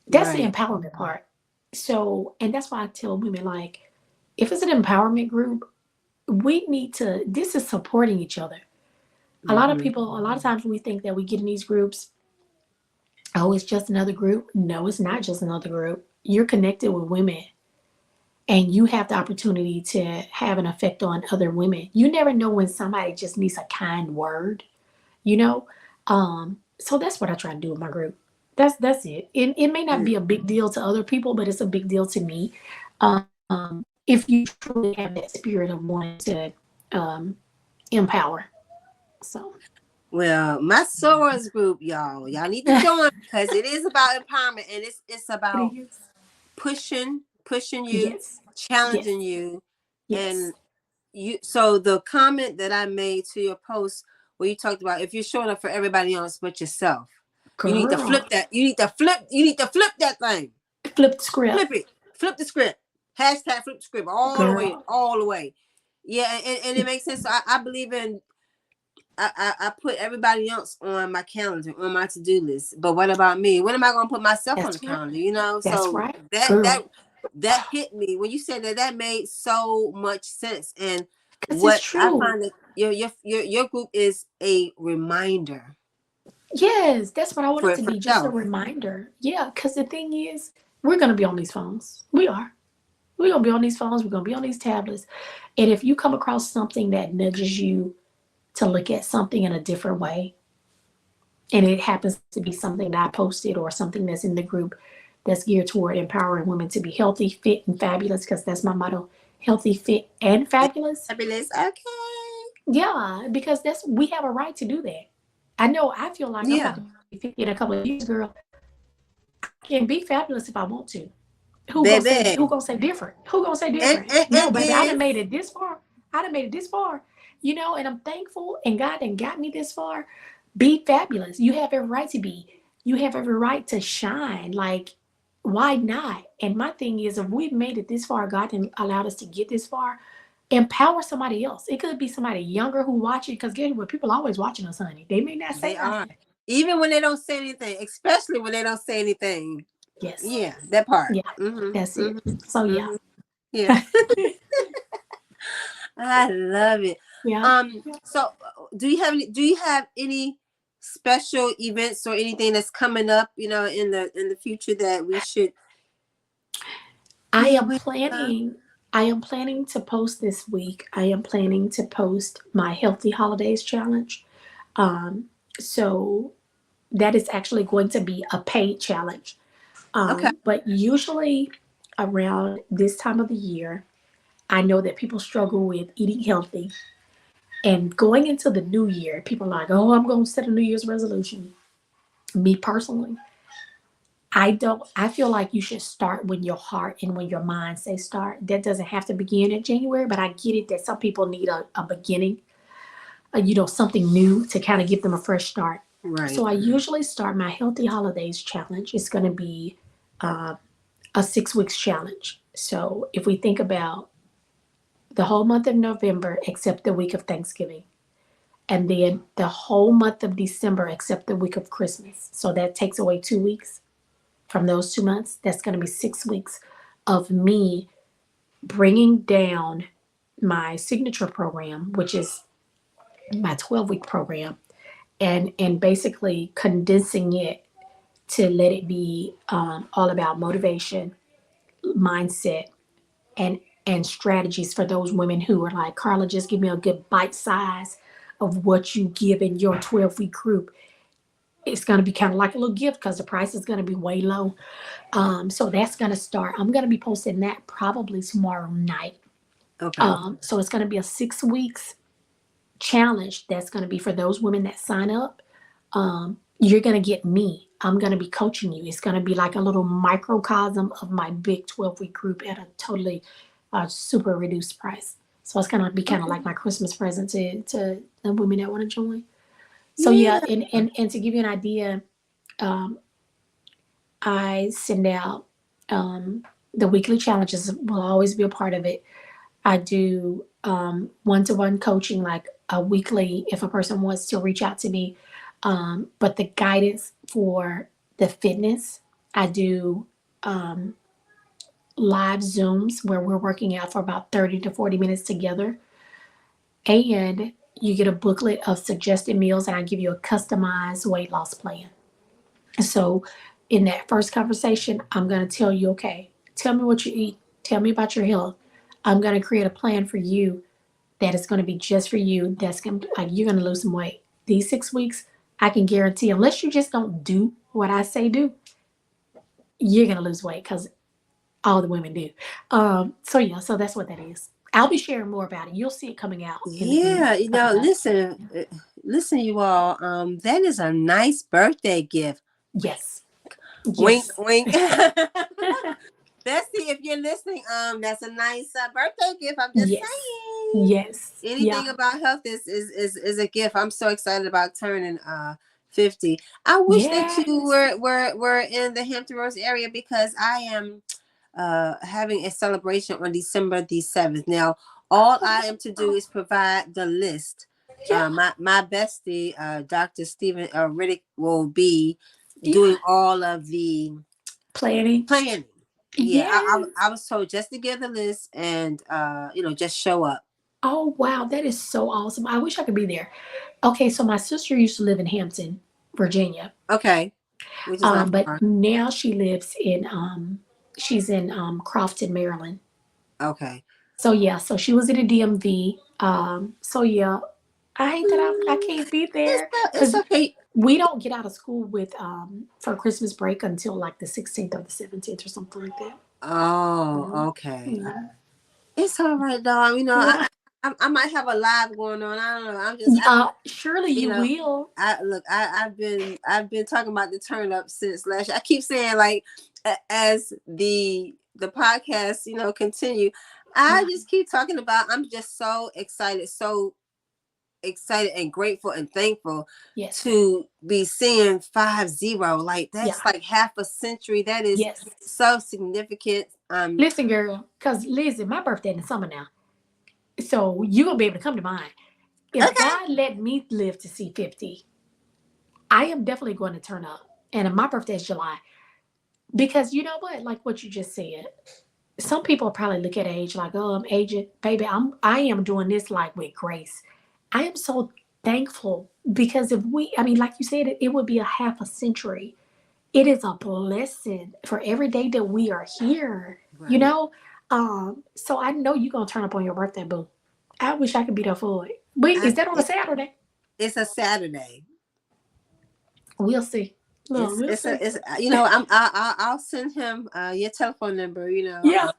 That's the Right. empowerment part. So, and that's why I tell women, like, if it's an empowerment group, we need to, this is supporting each other. Hmm. A lot of times we think that we get in these groups, oh, it's just another group. No, it's not just another group. You're connected with women and you have the opportunity to have an effect on other women. You never know when somebody just needs a kind word, you know? So that's what I try to do with my group. That's it. It may not be a big deal to other people, but it's a big deal to me. If you truly have that spirit of wanting to empower. So Well, my sorors group, y'all need to join because it is about empowerment and it's it about is. pushing you, Yes. Yes. challenging you, Yes. and you. So the comment that I made to your post where you talked about if you're showing up for everybody else but yourself, you need to Girl. flip that. You need to flip that thing. Flip the script. Flip it. Flip the script. Hashtag flip the script all the way, Girl. all the way. Yeah, and it makes sense. So I believe in I put everybody else on my calendar, on my to-do list. But what about me? When am I gonna put myself on the That's right. calendar? You know? That's So right. that Girl. that that hit me when you said that. That made so much sense. And Because it's what I true. find that your group is a reminder Yes, that's what I want it to for be. Just a self. reminder. Yeah, because the thing is, we're going to be on these phones. We are. We're going to be on these phones. We're going to be on these tablets. And if you come across something that nudges you to look at something in a different way, and it happens to be something that I posted or something that's in the group that's geared toward empowering women to be healthy, fit, and fabulous, because that's my motto, healthy, fit, and fabulous. Fabulous. Okay. Yeah, because we have a right to do that. I know I feel like I'm about Yeah, to be 50 in a couple of years, girl. I can be fabulous if I want to. Who baby. gonna say different? Who gonna say And different? and, No, and baby, I done if made it this far. I done made it this far. And I'm thankful and God done got me this far. Be fabulous. You have every right to be. You have every right to shine. Like, why not? And my thing is, if we've made it this far, God done allowed us to get this far, empower somebody else. It could be somebody younger who watch it, because guess what? People are always watching us, honey. They may not say they are, nothing. even when they don't say anything, especially when they don't say anything. Yes. Yeah, that part. Yeah. That's Mm-hmm. it. Mm-hmm. So yeah. Mm-hmm. Yeah. I love it. Yeah. So do you have any special events or anything that's coming up, in the future that we should I be am aware of? planning I am planning to post this week. I am planning to post my Healthy Holidays challenge. Um, so that is actually going to be a paid challenge. Okay. But usually around this time of the year, I know that people struggle with eating healthy. And going into the new year, people are like, oh, I'm going to set a New Year's resolution. Me personally, I feel like you should start when your heart and when your mind say start. That doesn't have to begin in January, but I get it that some people need a beginning, something new to kind of give them a fresh start. Right. So I usually start my Healthy Holidays challenge. It's going to be a 6 weeks challenge. So if we think about the whole month of November, except the week of Thanksgiving, And then the whole month of December, except the week of Christmas. So that takes away 2 weeks from those 2 months. That's going to be 6 weeks of me bringing down my signature program, which is my 12-week program, and basically condensing it to let it be all about motivation, mindset, and strategies for those women who are like, Karla, just give me a good bite size of what you give in your 12-week group. It's going to be kind of like a little gift because the price is going to be way low. So that's going to start. I'm going to be posting that probably tomorrow night. Okay. So it's going to be a 6 weeks challenge that's going to be for those women that sign up. You're going to get me. I'm going to be coaching you. It's going to be like a little microcosm of my big 12-week group at a totally super reduced price. So it's going to be kind of like my Christmas present to the women that want to join. So yeah, and to give you an idea, I send out the weekly challenges will always be a part of it. I do one-to-one coaching, like a weekly, if a person wants to reach out to me. But the guidance for the fitness, I do live Zooms where we're working out for about 30 to 40 minutes together. And you get a booklet of suggested meals, and I give you a customized weight loss plan. So in that first conversation, I'm going to tell you, okay, tell me what you eat. Tell me about your health. I'm going to create a plan for you that is going to be just for you. That's going to, like, you're going to lose some weight. These 6 weeks, I can guarantee, unless you just don't do what I say do, you're going to lose weight because all the women do. So yeah, so that's what that is. I'll be sharing more about it. You'll see it coming out in the Yeah, listen, yeah. listen, you all. That is a nice birthday gift. Yes. Wink, Yes. wink. Bestie, if you're listening, that's a nice birthday gift. I'm just Yes. saying. Yes. Anything Yeah. about health is a gift. I'm so excited about turning 50. I wish that you Yes. were in the Hampton Roads area because I am having a celebration on December the 7th. Now, all I am to do is provide the list. Yeah. My bestie, Dr. Stephen Riddick, will be Yeah. doing all of the Planning. planning. Yeah, Yes. I was told just to give the list and just show up. Oh wow, that is so awesome. I wish I could be there. Okay, so my sister used to live in Hampton, Virginia. Okay, which is not But far. now she lives in she's in Crofton, Maryland. Okay. So yeah, so she was in the DMV. So yeah, I hate that I can't be there It's because okay. we don't get out of school with for Christmas break until like the 16th or the 17th or something like that. Oh, okay. Yeah. It's all right, dog. Yeah. I might have a live going on. I don't know. Surely you you know, will. I've been talking about the turn up since last year. I keep saying like as the podcast continue, I Yeah. just keep talking about. I'm just so excited and grateful and thankful Yes. to be seeing 50. Like Yeah. that's like half a century. That is Yes. so significant. Listen, girl, because listen, my birthday in the summer now. So you're gonna be able to come to mine. If Okay. God let me live to see 50, I am definitely going to turn up. And my birthday is July. Because you know what? Like what you just said. Some people probably look at age like, oh, I'm aging. Baby, I am doing this like with grace. I am so thankful because if we, I mean, like you said, it would be a half a century. It is a blessing for every day that we are here, you Right. know? So I know you're going to turn up on your birthday, boo. I wish I could be there for it. But is that on a It, Saturday? it's a Saturday. We'll see. Look, It's we'll it's a see. it's I'll send him your telephone number. Yeah.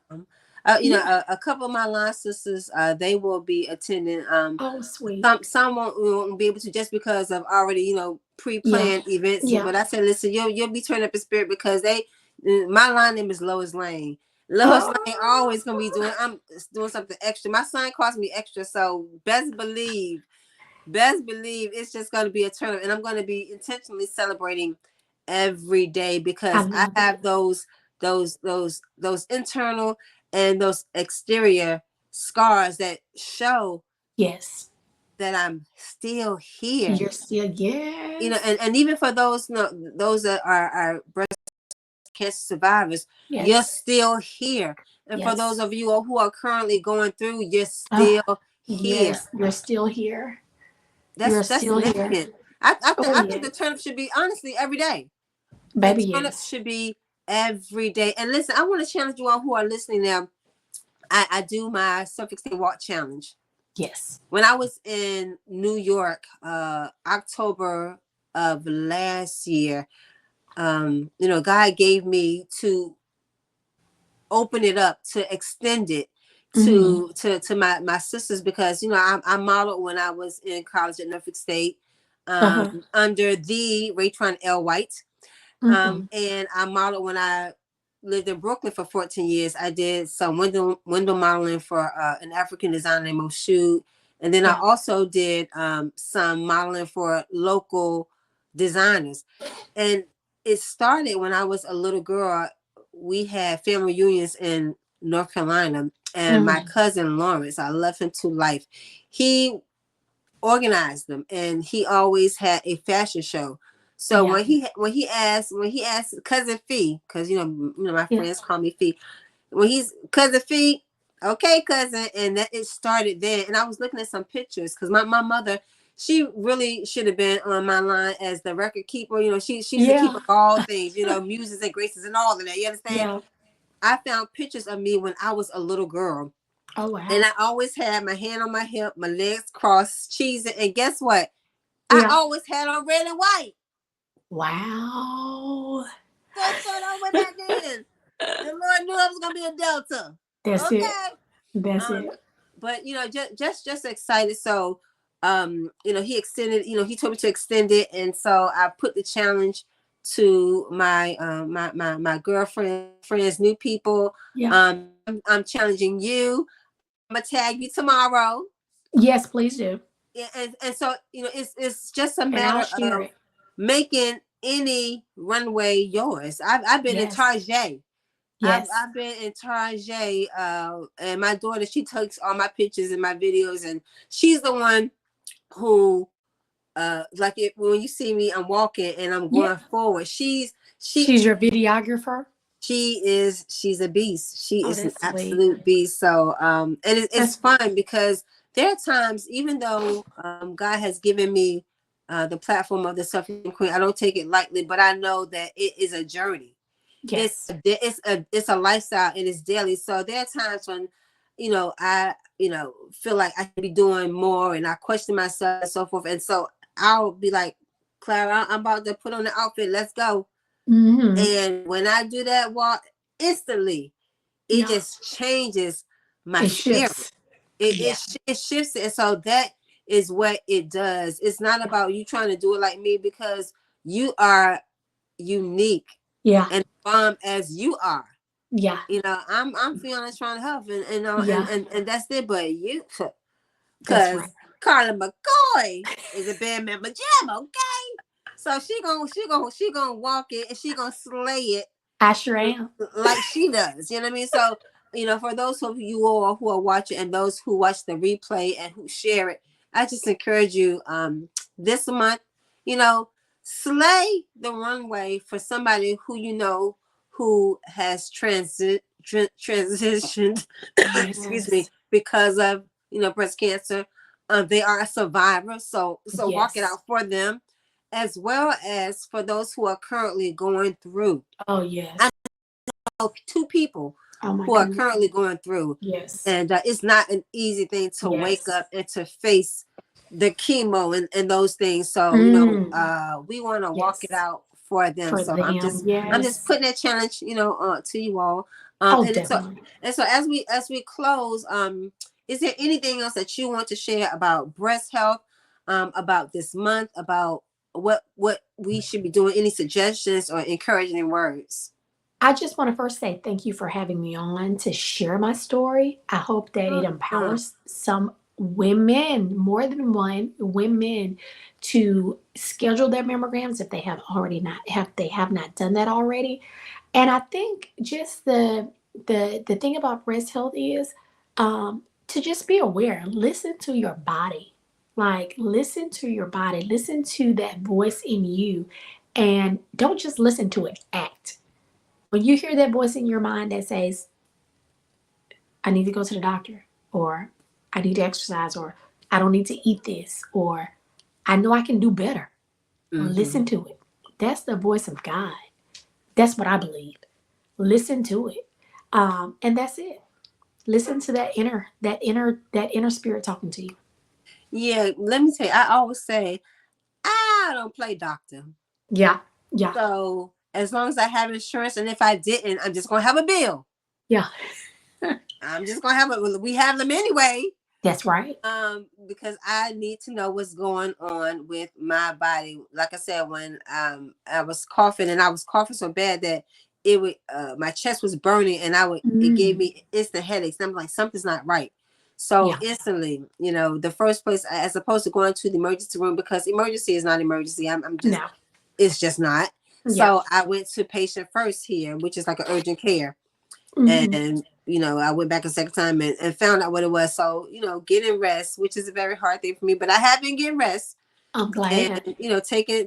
Yeah. A couple of my line sisters they will be attending. Oh, sweet. Some won't be able to just because of already Yeah. pre-planned events. Yeah. But I said, listen, you'll be turning up in spirit because my line name is Lois Lane. Lois Lane Oh, always gonna be I'm doing something extra. My son cost me extra, so best believe it's just going to be a turn up, and I'm going to be intentionally celebrating every day I because I love it. have those internal and those exterior scars that show Yes. that I'm still here. You're still, yes. And even for those, those that are breast cancer survivors, you're Yes. still here. And for those Yes. of you who are currently going through, you're Oh, still here. yes. You're still here. That's You're that's still here. significant. I Oh, think the yes. turnip should be honestly every day. The Baby, turnip yes. should be every day. And listen, I want to challenge you all who are listening now. I do my self-esteem walk challenge. Yes. When I was in New York, October of last year, God gave me to open it up, to extend it Mm-hmm. to my sisters, because I modeled when I was in college at Norfolk State, Uh-huh. under the Raytron L. White. Mm-hmm. And I modeled when I lived in Brooklyn for 14 years. I did some window modeling for an African designer named Moshood. And then I Yeah. also did some modeling for local designers. And it started when I was a little girl. We had family reunions in North Carolina, and my Mm-hmm. cousin Lawrence, I love him to life. He organized them, and he always had a fashion show. So Yeah. when he asked cousin Fee, because my Yeah. friends call me Fee, when he's cousin Fee, okay cousin, and that it started then. And I was looking at some pictures, because my mother, she really should have been on my line as the record keeper. She's the keeper Yeah. of all things, muses and graces and all of that. You understand? Yeah. I found pictures of me when I was a little girl, Oh, and wow. I always had my hand on my hip, my legs crossed, cheesing. And guess what? I Yeah. always had on red and white. Wow. So that way back then, the Lord knew I was gonna be a Delta. That's it. Okay. That's Um, it. but just excited. So, he extended. He told me to extend it, and so I put the challenge to my girlfriend, friends, new people. Yeah. I'm challenging you. I'm gonna tag you tomorrow. Yes, please do. Yeah, and so it's just a And I'll matter share of it. making any runway yours. I've been in Yes. Tarjay. Yes. I've been in Tarjay, and my daughter, she takes all my pictures and my videos, and she's the one who like it when you see me, I'm walking and I'm Yeah. going forward. She She's your videographer. she's a beast. She Oh, is an that's sweet. absolute beast. So and it's That's fun, because there are times, even though God has given me the platform of the Self-Esteem Queen, I don't take it lightly, but I know that it is a journey. yes. It's a lifestyle, and it's daily. So there are times when I feel like I should be doing more, and I question myself and so forth. And so I'll be like, Clara, I'm about to put on the outfit, let's go. Mm-hmm. And when I do that walk, instantly it Yeah. just changes my It spirit. shifts. It Yeah. it shifts it. And so that is what it does. It's not about you trying to do it like me, because you are unique Yeah. and bomb as you are. Yeah. I'm feeling trying to help, Yeah. and that's it. But you, That's right. because Karla McCoy is a band member jam, okay? So she gonna walk it, and she gonna slay it I sure am. like she does. You know what I mean? So, for those of you all who are watching, and those who watch the replay and who share it, I just encourage you, this month, you know, slay the runway for somebody who has transitioned, excuse me, Yes. because of breast cancer. They are a survivor, so walk it Yes. out for them, as well as for those who are currently going through. Oh, yes. Two people Oh, my who are goodness. currently going through, Yes. and it's not an easy thing to wake Yes. up and to face the chemo and those things. So Mm. we want to walk it Yes. out for them. For So them. I'm just Yes. putting that challenge to you all. Oh, And so definitely. as we close, is there anything else that you want to share about breast health, about this month, about what we should be doing, any suggestions or encouraging words? I just want to first say thank you for having me on to share my story. I hope that it Mm-hmm. empowers some women, more than one, women to schedule their mammograms if they have not done that already. And I think just the thing about breast health is to just be aware, listen to your body. Like, listen to your body, listen to that voice in you, and don't just listen to it, act. When you hear that voice in your mind that says, I need to go to the doctor, or I need to exercise, or I don't need to eat this, or I know I can do better, Mm-hmm. listen to it. That's the voice of God. That's what I believe. Listen to it. And that's it. Listen to that inner spirit talking to you. Yeah, let me tell you, I always say, I don't play doctor. Yeah, yeah, So as long as I have insurance, and if I didn't, I'm just gonna have a bill. yeah. I'm just gonna have it. We have them anyway. That's right. Because I need to know what's going on with my body. Like I said, when I was coughing, and I was coughing so bad that it would my chest was burning, and it gave Mm, me instant headaches. And I'm like, something's not right. So yeah. instantly, the first place, as opposed to going to the emergency room, because emergency is not emergency. I'm just, No. it's just not. Yeah. So I went to patient first here, which is like an urgent care. Hmm. And I went back a second time, and found out what it was. So getting rest, which is a very hard thing for me, but I have been getting rest. I'm And glad.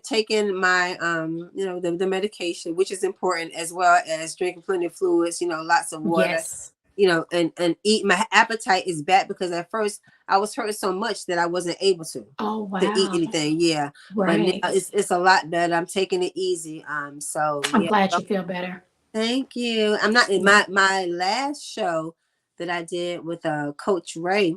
taking my the medication, which is important, as well as drinking plenty of fluids, lots of water, Yes. and eat. My appetite is back, because at first I was hurting so much that I wasn't able Oh, to eat wow. anything. Yeah. But now Right. it's a lot better. I'm taking it easy. So I'm yeah. glad you feel better. Thank you. I'm not in Yeah. my last show that I did with Coach Ray.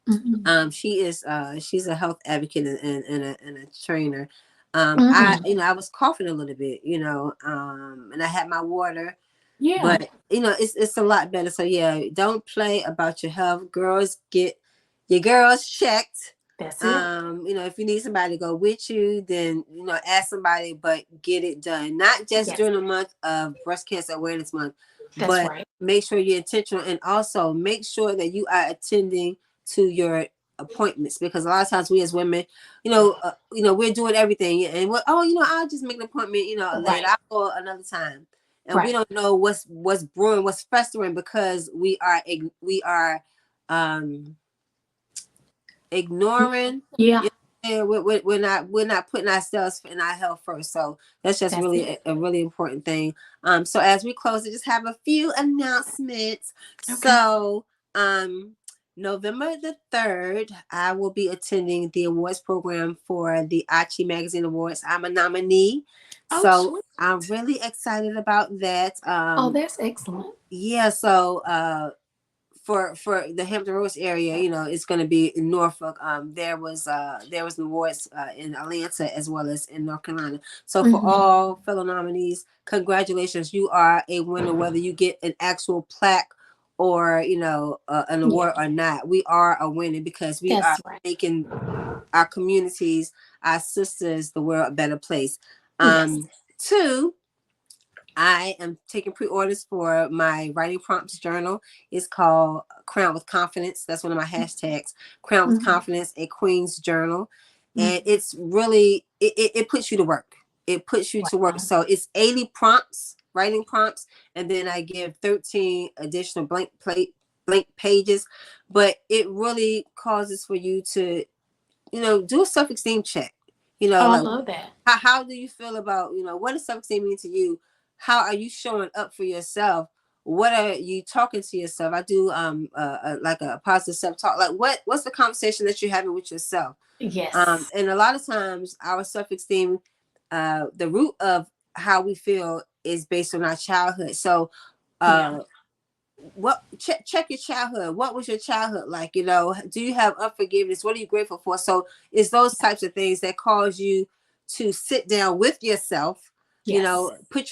Hmm. She's a health advocate, and a trainer. I Hmm. I was coughing a little bit, and I had my water, Yeah. but it's a lot better. So yeah, don't play about your health, girls. Get your girls checked. That's it. If you need somebody to go with you, then ask somebody, but get it done. Not just Yes. during the month of Breast Cancer Awareness Month, That's but right. make sure you're intentional, and also make sure that you are attending to your appointments, because a lot of times we as women, we're doing everything, and I'll just make an appointment, later. Right. I'll go another time, and we Right. don't know what's brewing, what's festering, because we are um ignoring. Yeah. We're not putting ourselves and our health first. So that's just That's really it. a really important thing. So as we close, I just have a few announcements. Okay. So November the 3rd, I will be attending the awards program for the Achi Magazine Awards. I'm a nominee, Oh, so I'm sweet. really excited about that. Oh, that's excellent. Yeah, so for the Hampton Roads area, it's going to be in Norfolk. There was an awards in Atlanta, as well as in North Carolina. So for Hmm. all fellow nominees, congratulations! You are a winner, whether you get an actual plaque or an Yeah. award or not. We are a winner, because we are That's right. making our communities, our sisters, the world a better place. Yes. Two, I am taking pre-orders for my writing prompts journal. It's called Crown with Confidence. That's one of my hashtags. Crown with Hmm. Confidence, a Queen's Journal. And Hmm. it's really, it puts you to work. It puts you to work. Wow. So it's 80 prompts, writing prompts, and then I give 13 additional blank pages. But it really causes for you to, do a self-esteem check. Oh, I Like, love that. how do you feel about, what does self-esteem mean to you? How are you showing up for yourself? What are you talking to yourself? I do like a positive self-talk. Like, what's the conversation that you're having with yourself? Yes. And a lot of times our self-esteem, the root of how we feel is based on our childhood. So Yeah. uh check your childhood. What was your childhood like? Do you have unforgiveness? What are you grateful for? So it's those types of things that cause you to sit down with yourself. Yes. Put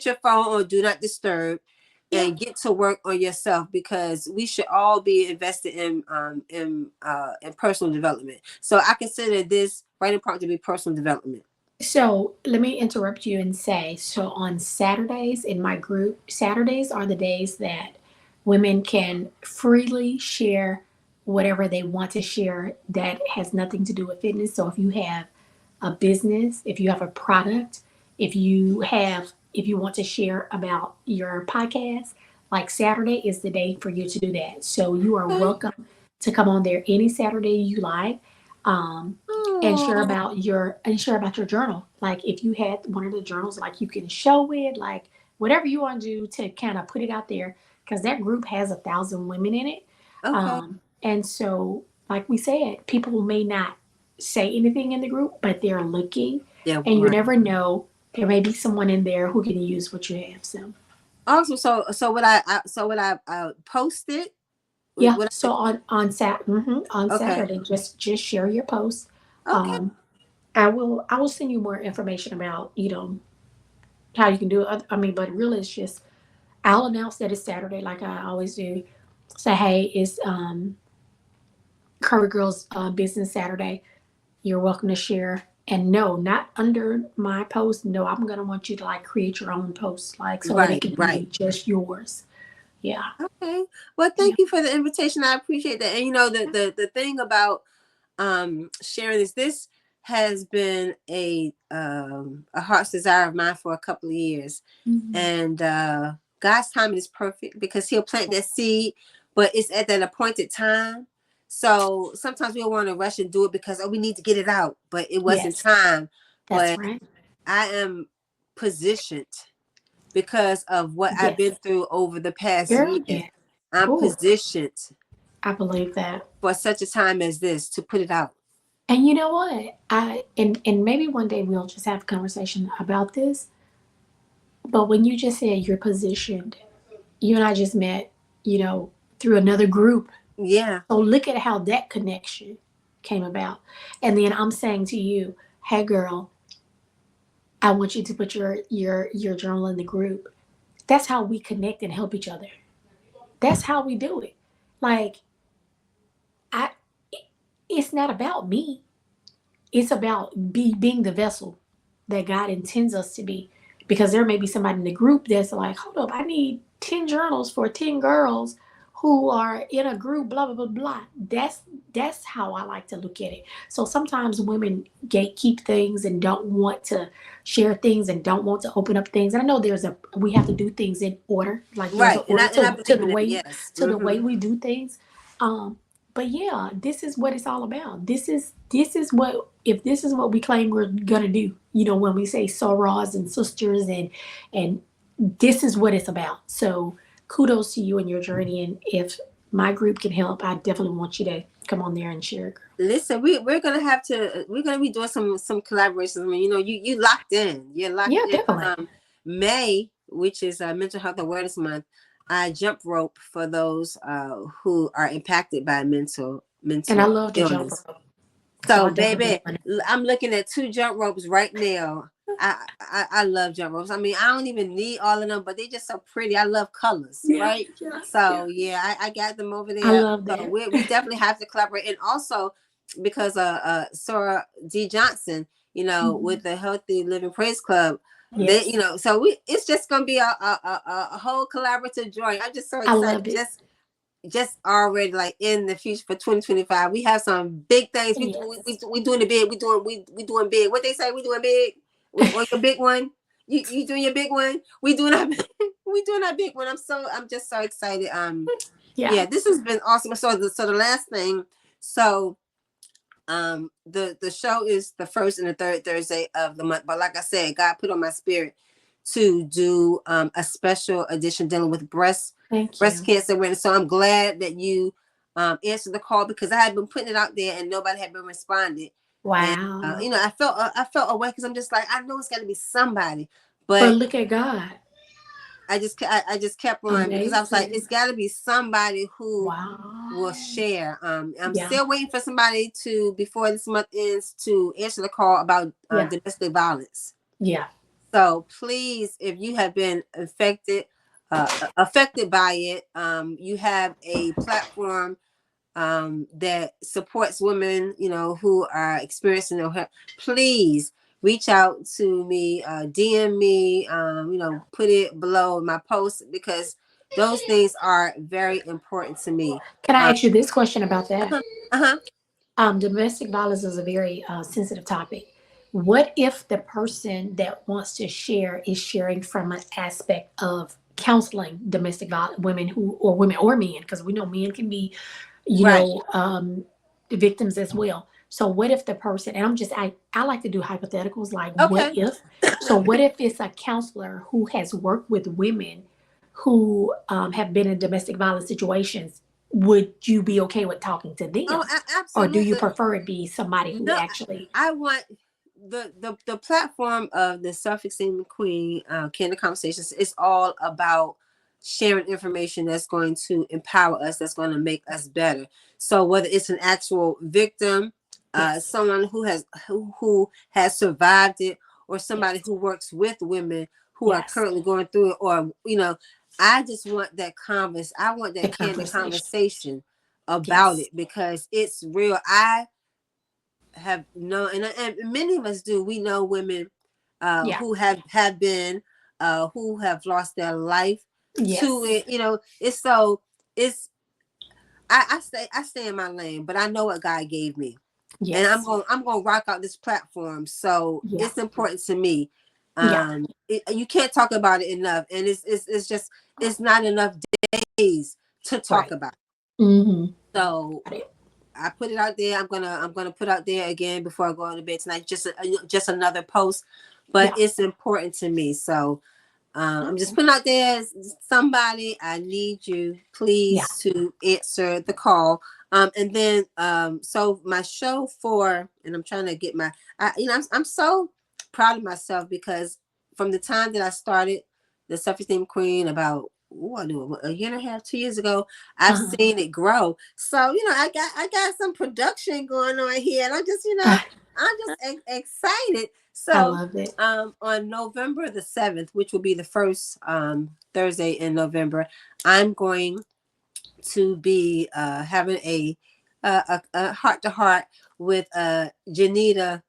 your phone on do not disturb, Yeah. and get to work on yourself, because we should all be invested in personal development. So I consider this writing prompt to be personal development. So let me interrupt you and say, so on Saturdays in my group, Saturdays are the days that women can freely share whatever they want to share that has nothing to do with fitness. So if you have a business, if you have a product, if you want to share about your podcast, like Saturday is the day for you to do that. So you are Okay. welcome to come on there any Saturday you like. And share Oh, about your journal. Like if you had one of the journals, like you can show it, like whatever you want to do to kind of put it out there, because that group has 1,000 women in it. okay. And so, like we said, people may not say anything in the group, but they're looking, Yeah, and you right. never know. There may be someone in there who can use what you have. So, Awesome. So would I post it? yeah. Would I, So on okay. Saturday, just share your post. Okay. Um, I will send you more information about how you can do it. I mean, but really, it's just I'll announce that it's Saturday, like I always do. Say, hey, it's Curry Girls Business Saturday. You're welcome to share. And no, not under my post. No, I'm gonna want you to like create your own post, like so that it Right, can right. be just yours. Yeah, Okay. Well, yeah, thank you for the invitation. I appreciate that. And the thing about sharing this has been a heart's desire of mine for a couple of years. mhm, And God's timing is perfect because he'll plant that seed, but it's at that appointed time. So sometimes we don't want to rush and do it because we need to get it out, but it wasn't yes, time. that's But right. I am positioned because of what I've been Yes, through over the past girl, year. yeah. I'm Oh, positioned I believe that. for such a time as this to put it out. And you know what? And maybe one day we'll just have a conversation about this. But when you just said you're positioned, you and I just met, through another group. Yeah. So look at how that connection came about. And then I'm saying to you, hey girl, I want you to put your journal in the group. That's how we connect and help each other. That's how we do it. Like I it's not about me. It's about being the vessel that God intends us to be. Because there may be somebody in the group that's like, hold up, I need 10 journals for 10 girls who are in a group, blah, blah, blah, blah. That's how I like to look at it. So sometimes women gatekeep things and don't want to share things and don't want to open up things. And I know we have to do things in order. Like there's Right. an And order I to believe the in that. way Yes. to the way we do things. Um, but yeah, this is what it's all about. This is what if this is what we claim we're gonna do. When we say sorors and sisters and this is what it's about. So kudos to you and your journey. And if my group can help, I definitely want you to come on there and share, girl. Listen, we're gonna be doing some collaborations. I mean, you locked in. You're locked Yeah, in. definitely. May, which is Mental Health Awareness Month, I jump rope for those who are impacted by And I mental love to jump illness. rope. So So, I'll definitely be baby, on it. I'm looking at 2 jump ropes right now. I love jump ropes. I mean, I don't even need all of them, but they're just so pretty. I love colors, Yeah, right? yeah, So yeah. yeah, I got them over I there. love So that. we definitely have to collaborate, and also because Sarah D Johnson, Mhm. with the Healthy Living Praise Club, they Yes. so it's just gonna be a whole collaborative joy. I'm just so I excited. love it. Just already like in the future for 2025, we have some big things. Yes. We doing the big. We doing big. What they say, we doing big. Or your big one. You doing your big one. We doing our we doing our big one. I'm just so excited. Yeah. Yeah, this has been awesome. So the last thing. So the show is the first and the third Thursday of the month, but like I said, God put on my spirit to do a special edition dealing with Thank breast you. cancer awareness. So I'm glad that you answered the call because I had been putting it out there and nobody had been responding. And Wow. I felt away because I'm just like, I know it's got to be somebody, But but look at God. I just kept on because I was like, Amazing. it's got to be somebody who will Wow. share. I'm Yeah. still waiting for somebody to before this month ends to answer the call about Yeah. domestic violence. Yeah. So please, if you have been affected by it, you have a platform that supports women, who are experiencing no help. Please reach out to me, DM me, put it below my post because those things are very important to me. Can I Um, ask you this question about that? uh-huh, uh-huh. Domestic violence is a very sensitive topic. What if the person that wants to share is sharing from an aspect of counseling domestic violence women or men, because we know men can be, Right. victims as well. So what if the person, and I like to do hypotheticals like what Okay. if? So what if it's a counselor who has worked with women who have been in domestic violence situations? Would you be okay with talking to Oh, them? Or do you absolutely. prefer it be somebody who No, actually, I want the platform of the Self-Esteem Queen, Candid Conversations, is all about sharing information that's going to empower us, that's going to make us better. So whether it's an actual victim, yes, someone who has survived it, or somebody yes, who works with women who are yes, currently going through it, or I just want I want the that candid conversation. conversation about Yes, it, because it's real. I have known, and many of us do. We know women yeah, who have been who have lost their life to yes, it. It's I stay in my lane, but I know what God gave me, and yes, I'm gonna rock out this platform. So yeah, it's important to me. yeah, You can't talk about it enough, and it's just it's not enough days to talk right. about. Mm-hmm. So Got it. I put it out there. I'm gonna put out there again before I go to bed tonight. Just another post, but Yeah. it's important to me. So I'm just Okay. putting out there. Somebody, I need you, Yeah. please, to answer the call. And then so my show and I'm trying to get I'm so proud of myself, because from the time that I started the Self-Esteem Queen about I knew a year and a half, 2 years ago, I've Uh-huh. seen it grow. So I got some production going on here, and I'm just excited. I So love it. on November the 7th, which will be the first Thursday in November, I'm going to be having a heart to heart with Janita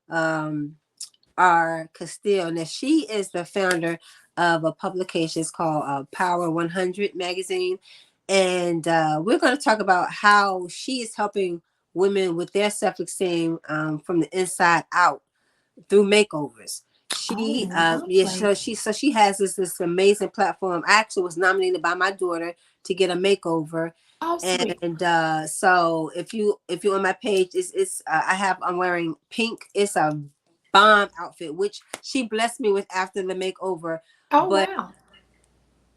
R. Castile. Now, she is the founder of a publication called Power 100 magazine. And we're going to talk about how she is helping women with their self-esteem from the inside out through makeovers. She Oh, yeah, lovely. so she has this amazing platform. I actually was nominated by my daughter to get a makeover. Oh, sweet. And so if you on my page, it's I'm wearing pink. It's a bomb outfit, which she blessed me with after the makeover. Oh, But wow.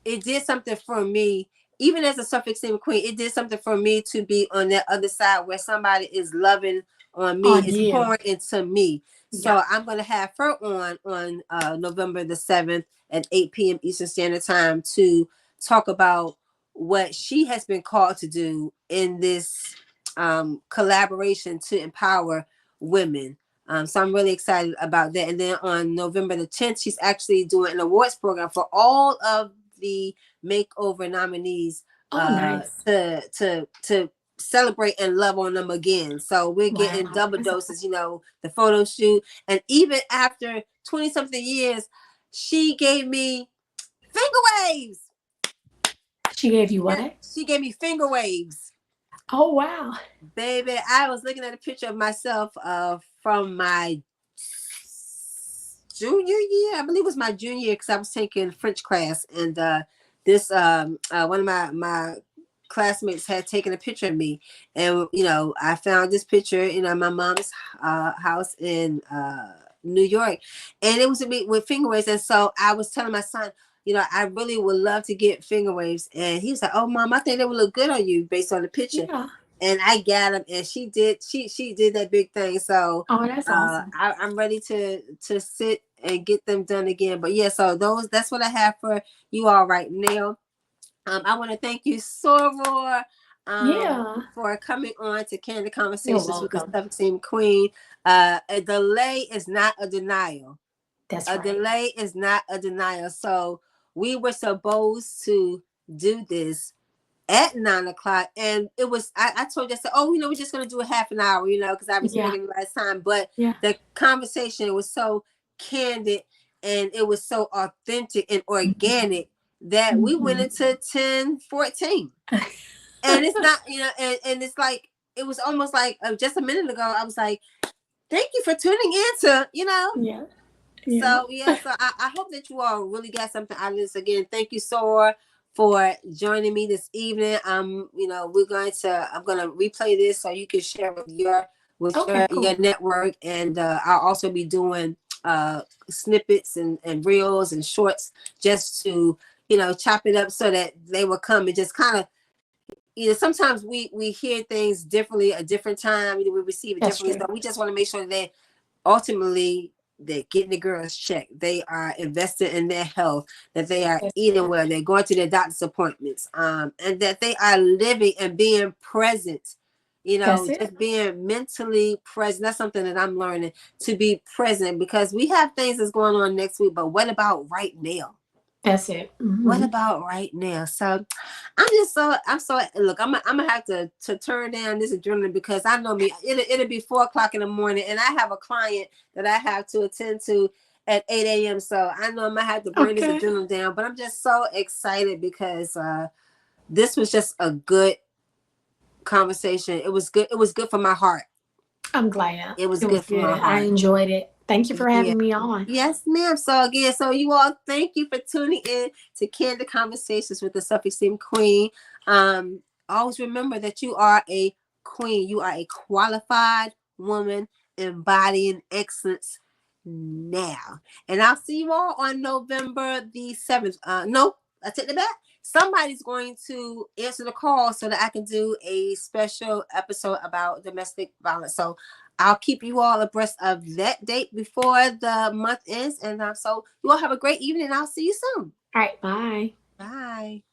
it did something for me. Even as a Self-Esteem Queen, it did something for me to be on that other side where somebody is loving on me, On is you. pouring into me. Yeah. So I'm gonna have her on November the 7th at 8 p.m. Eastern Standard Time to talk about what she has been called to do in this collaboration to empower women. So I'm really excited about that. And then on November the 10th, she's actually doing an awards program for all of the makeover nominees Oh, nice. to celebrate and love on them again. So we're getting Wow. double doses, the photo shoot. And even after 20 something years, she gave me finger waves. She gave you Yeah, what? she gave me finger waves. Oh, wow. Baby, I was looking at a picture of myself from my junior year. I believe it was my junior year, because I was taking French class, and this one of my classmates had taken a picture of me, and I found this picture in my mom's house in New York, and it was with finger waves. And so I was telling my son, I really would love to get finger waves, and he was like, "Oh, mom, I think they would look good on you based on the picture." Yeah. And I got him, and she did that big thing. So Oh, that's awesome. I'm ready to sit and get them done again. But yeah, so that's what I have for you all right now. I want to thank you, Soror, Yeah. for coming on to Candid You're Conversations with the welcome. Self-Esteem Queen. A delay is not a denial. That's A right. delay is not a denial. So we were supposed to do this at 9 o'clock, and it was I told you, I said, oh, we're just gonna do a half an hour, because I was Yeah. making the last time, but Yeah. the conversation was so candid, and it was so authentic and organic that we went Mm-hmm. into 10:14. And it's not, and it's like it was almost like just a minute ago I was like, thank you for tuning in to. Yeah. Yeah. So yeah, so I hope that you all really got something out of this. Again, thank you, Sora, for joining me this evening. I'm gonna replay this so you can share with Okay, your cool. network, and I'll also be doing snippets and reels and shorts just to chop it up so that they will come and just kind of sometimes we hear things differently at a different time, we receive it That's differently, true. so we just want to make sure that ultimately they're getting the girls checked, they are invested in their health, that they are That's, eating well, they're going to their doctor's appointments, and that they are living and being present, that's it. just being mentally present. That's something that I'm learning, to be present, because we have things that's going on next week, but what about right now? That's it. What Hmm. about right now? So I'm so look, I'm gonna have to turn down this adrenaline, because I know me, it'll be 4 o'clock in the morning and I have a client that I have to attend to at 8 a.m. So I know I'm gonna have to bring this Okay. adrenaline down, but I'm just so excited because this was just a good conversation. It was good. It was good for my heart. I'm glad. It was It was good for good. my I heart. enjoyed it. Thank you for Yeah. having me on. Yes, ma'am. So again, so you all, thank you for tuning in to Candid Conversations with the Self-Esteem Queen. Always remember that you are a queen. You are a qualified woman embodying excellence now. And I'll see you all on November the 7th. No, I take it back. Somebody's going to answer the call so that I can do a special episode about domestic violence. So I'll keep you all abreast of that date before the month ends. And so you all have a great evening. I'll see you soon. All right. Bye. Bye.